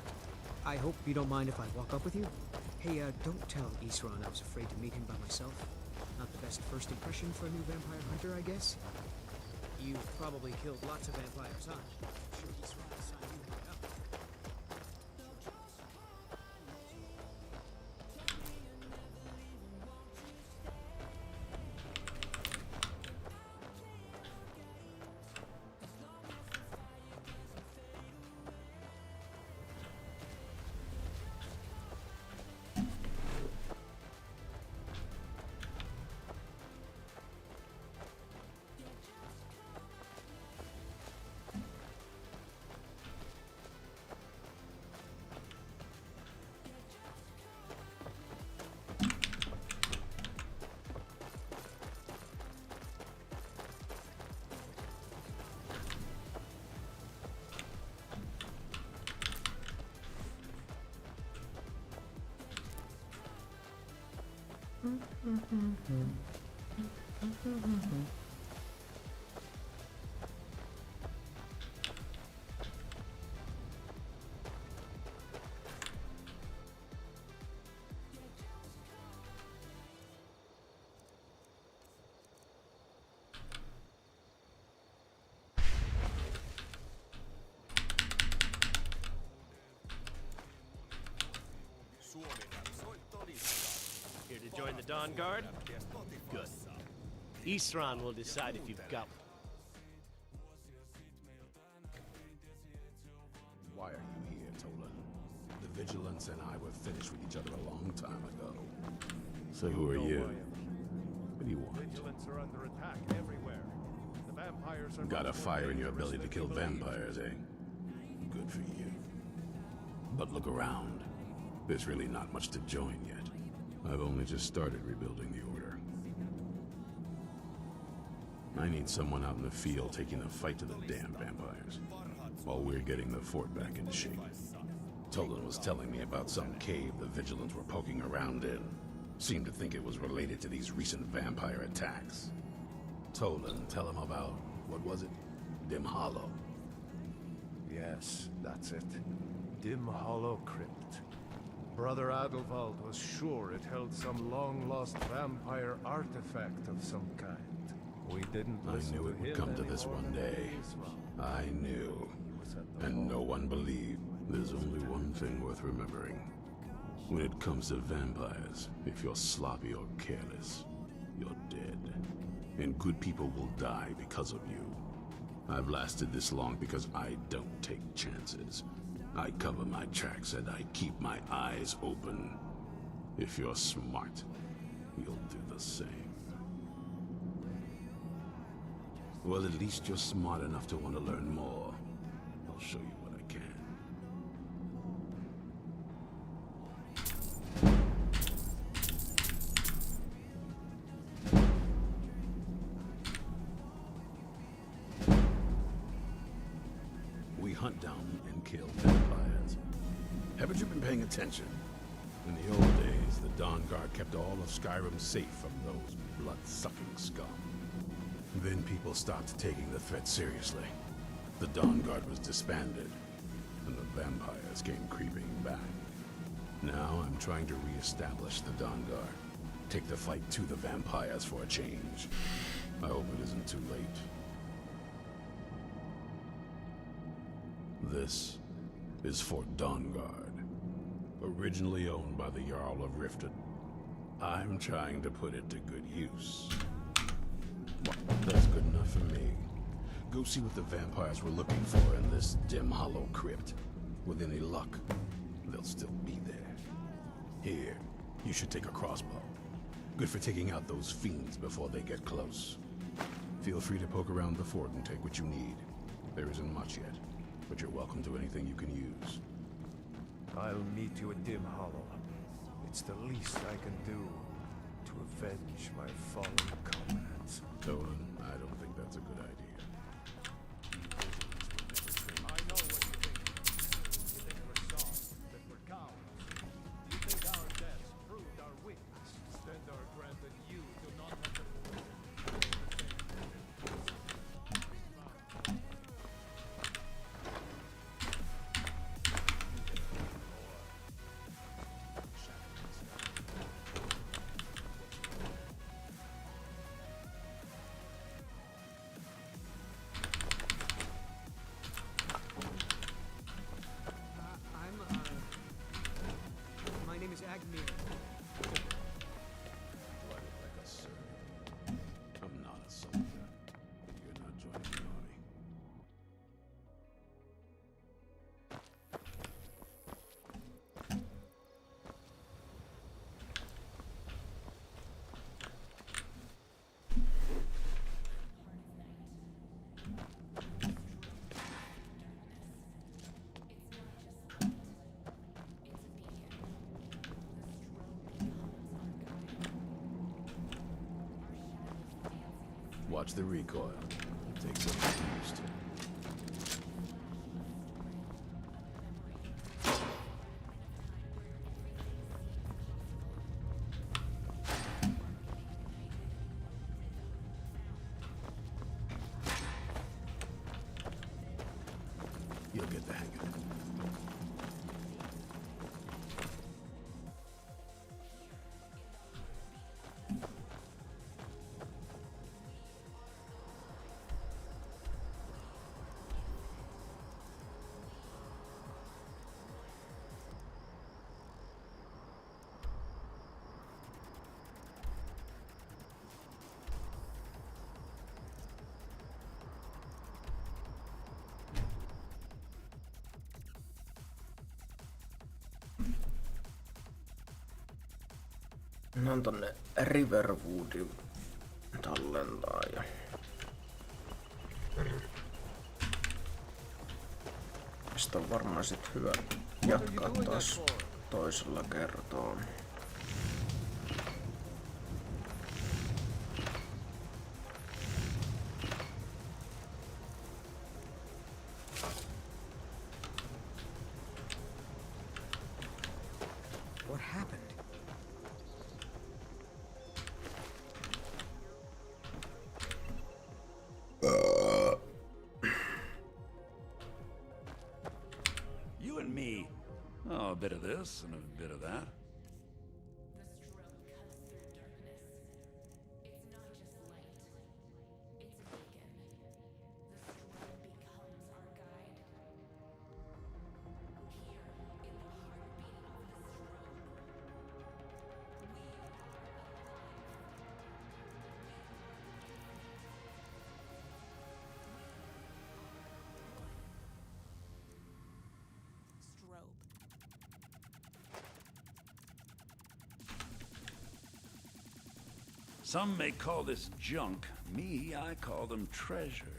I hope you don't mind if I walk up with you. Hey, don't tell Isran I was afraid to meet him by myself. Not the best first impression for a new vampire hunter, I guess. You've probably killed lots of vampires, huh? I'm sure Isran will sign you right up. Here to join the Dawn Guard? Good. Isran will decide if you've got. Why are you here, Tolan? The Vigilance and I were finished with each other a long time ago. So who are you? What do you want? Vigilance are under attack everywhere. The vampires are Got a fire in your belly to kill vampires, eh? Good for you. But look around. There's really not much to join yet. I've only just started rebuilding the Order. I need someone out in the field taking the fight to the damn vampires, while we're getting the fort back into shape. Tolan was telling me about some cave the Vigilants were poking around in. Seemed to think it was related to these recent vampire attacks. Tolan, tell him about, what was it? Dim Hollow. Yes, that's it. Dim Hollow Crypt. Brother Adelwald was sure it held some long-lost vampire artifact of some kind. We didn't listen I knew it would come to this one day. I knew. And no one believed. There's only one thing worth remembering. When it comes to vampires, if you're sloppy or careless, you're dead. And good people will die because of you. I've lasted this long because I don't take chances. I cover my tracks and I keep my eyes open. If you're smart, you'll do the same. Well, at least you're smart enough to want to learn more. I'll show you what I can. We hunt down and kill vampires. Haven't you been paying attention? In the old days, the Dawn Guard kept all of Skyrim safe from those blood-sucking scum. Then people stopped taking the threat seriously. The Dawn Guard was disbanded, and the vampires came creeping back. Now I'm trying to re-establish the Dawn Guard. Take the fight to the vampires for a change. I hope it isn't too late. This is Fort Dawnguard, originally owned by the Jarl of Riften. I'm trying to put it to good use. Well, that's good enough for me. Go see what the vampires were looking for in this dim hollow crypt. With any luck, they'll still be there. Here, you should take a crossbow. Good for taking out those fiends before they get close. Feel free to poke around the fort and take what you need. There isn't much yet, but you're welcome to anything you can use. I'll meet you at Dim Hollow. It's the least I can do to avenge my fallen comrades. Dolan, I don't think that's a good idea. I know what you think. You think we're soft, that we're cowards. You think our deaths proved our weakness. Stendarr granted you do not have the Dagmir. Do I look like a servant? I'm not a soldier. You're not joining the army. Watch the recoil. Take some used to. You'll get the hang of it. Mennään tonne Riverwoodin tallentaa ja mistä on varmaan sit hyvä jatkaa taas toisella kertaa. What happened? You and me. Oh, a bit of this and a bit of that. Some may call this junk. Me, I call them treasures.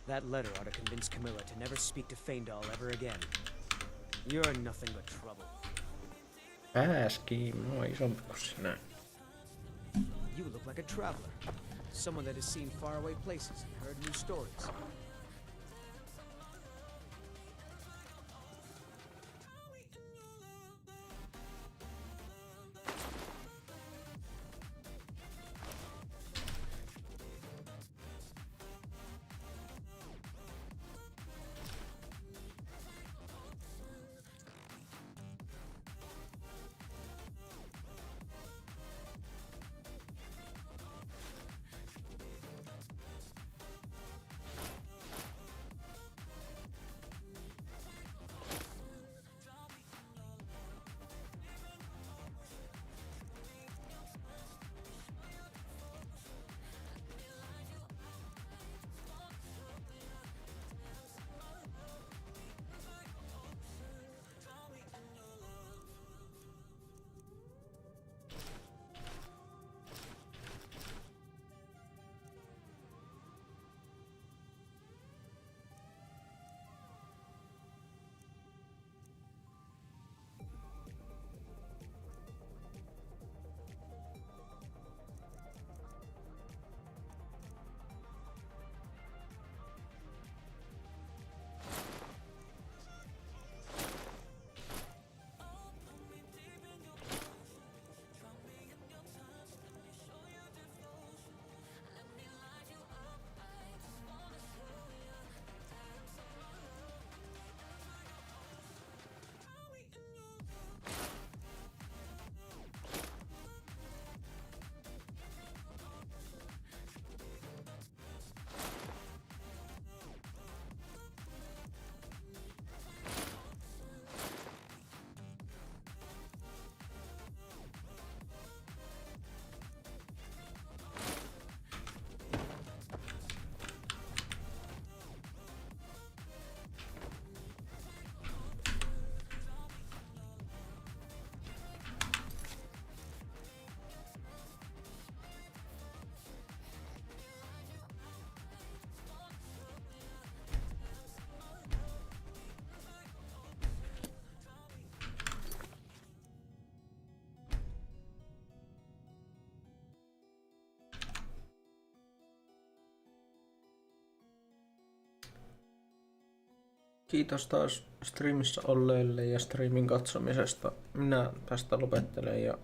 That letter ought to convince Camilla to never speak to Feindal ever again. You're nothing but trouble. Pääskiimi, no isompi kuin sinä. You look like a traveler. Someone that has seen faraway places and heard new stories. Kiitos taas streamissä olleille ja streamin katsomisesta. Minä tästä lopettelen ja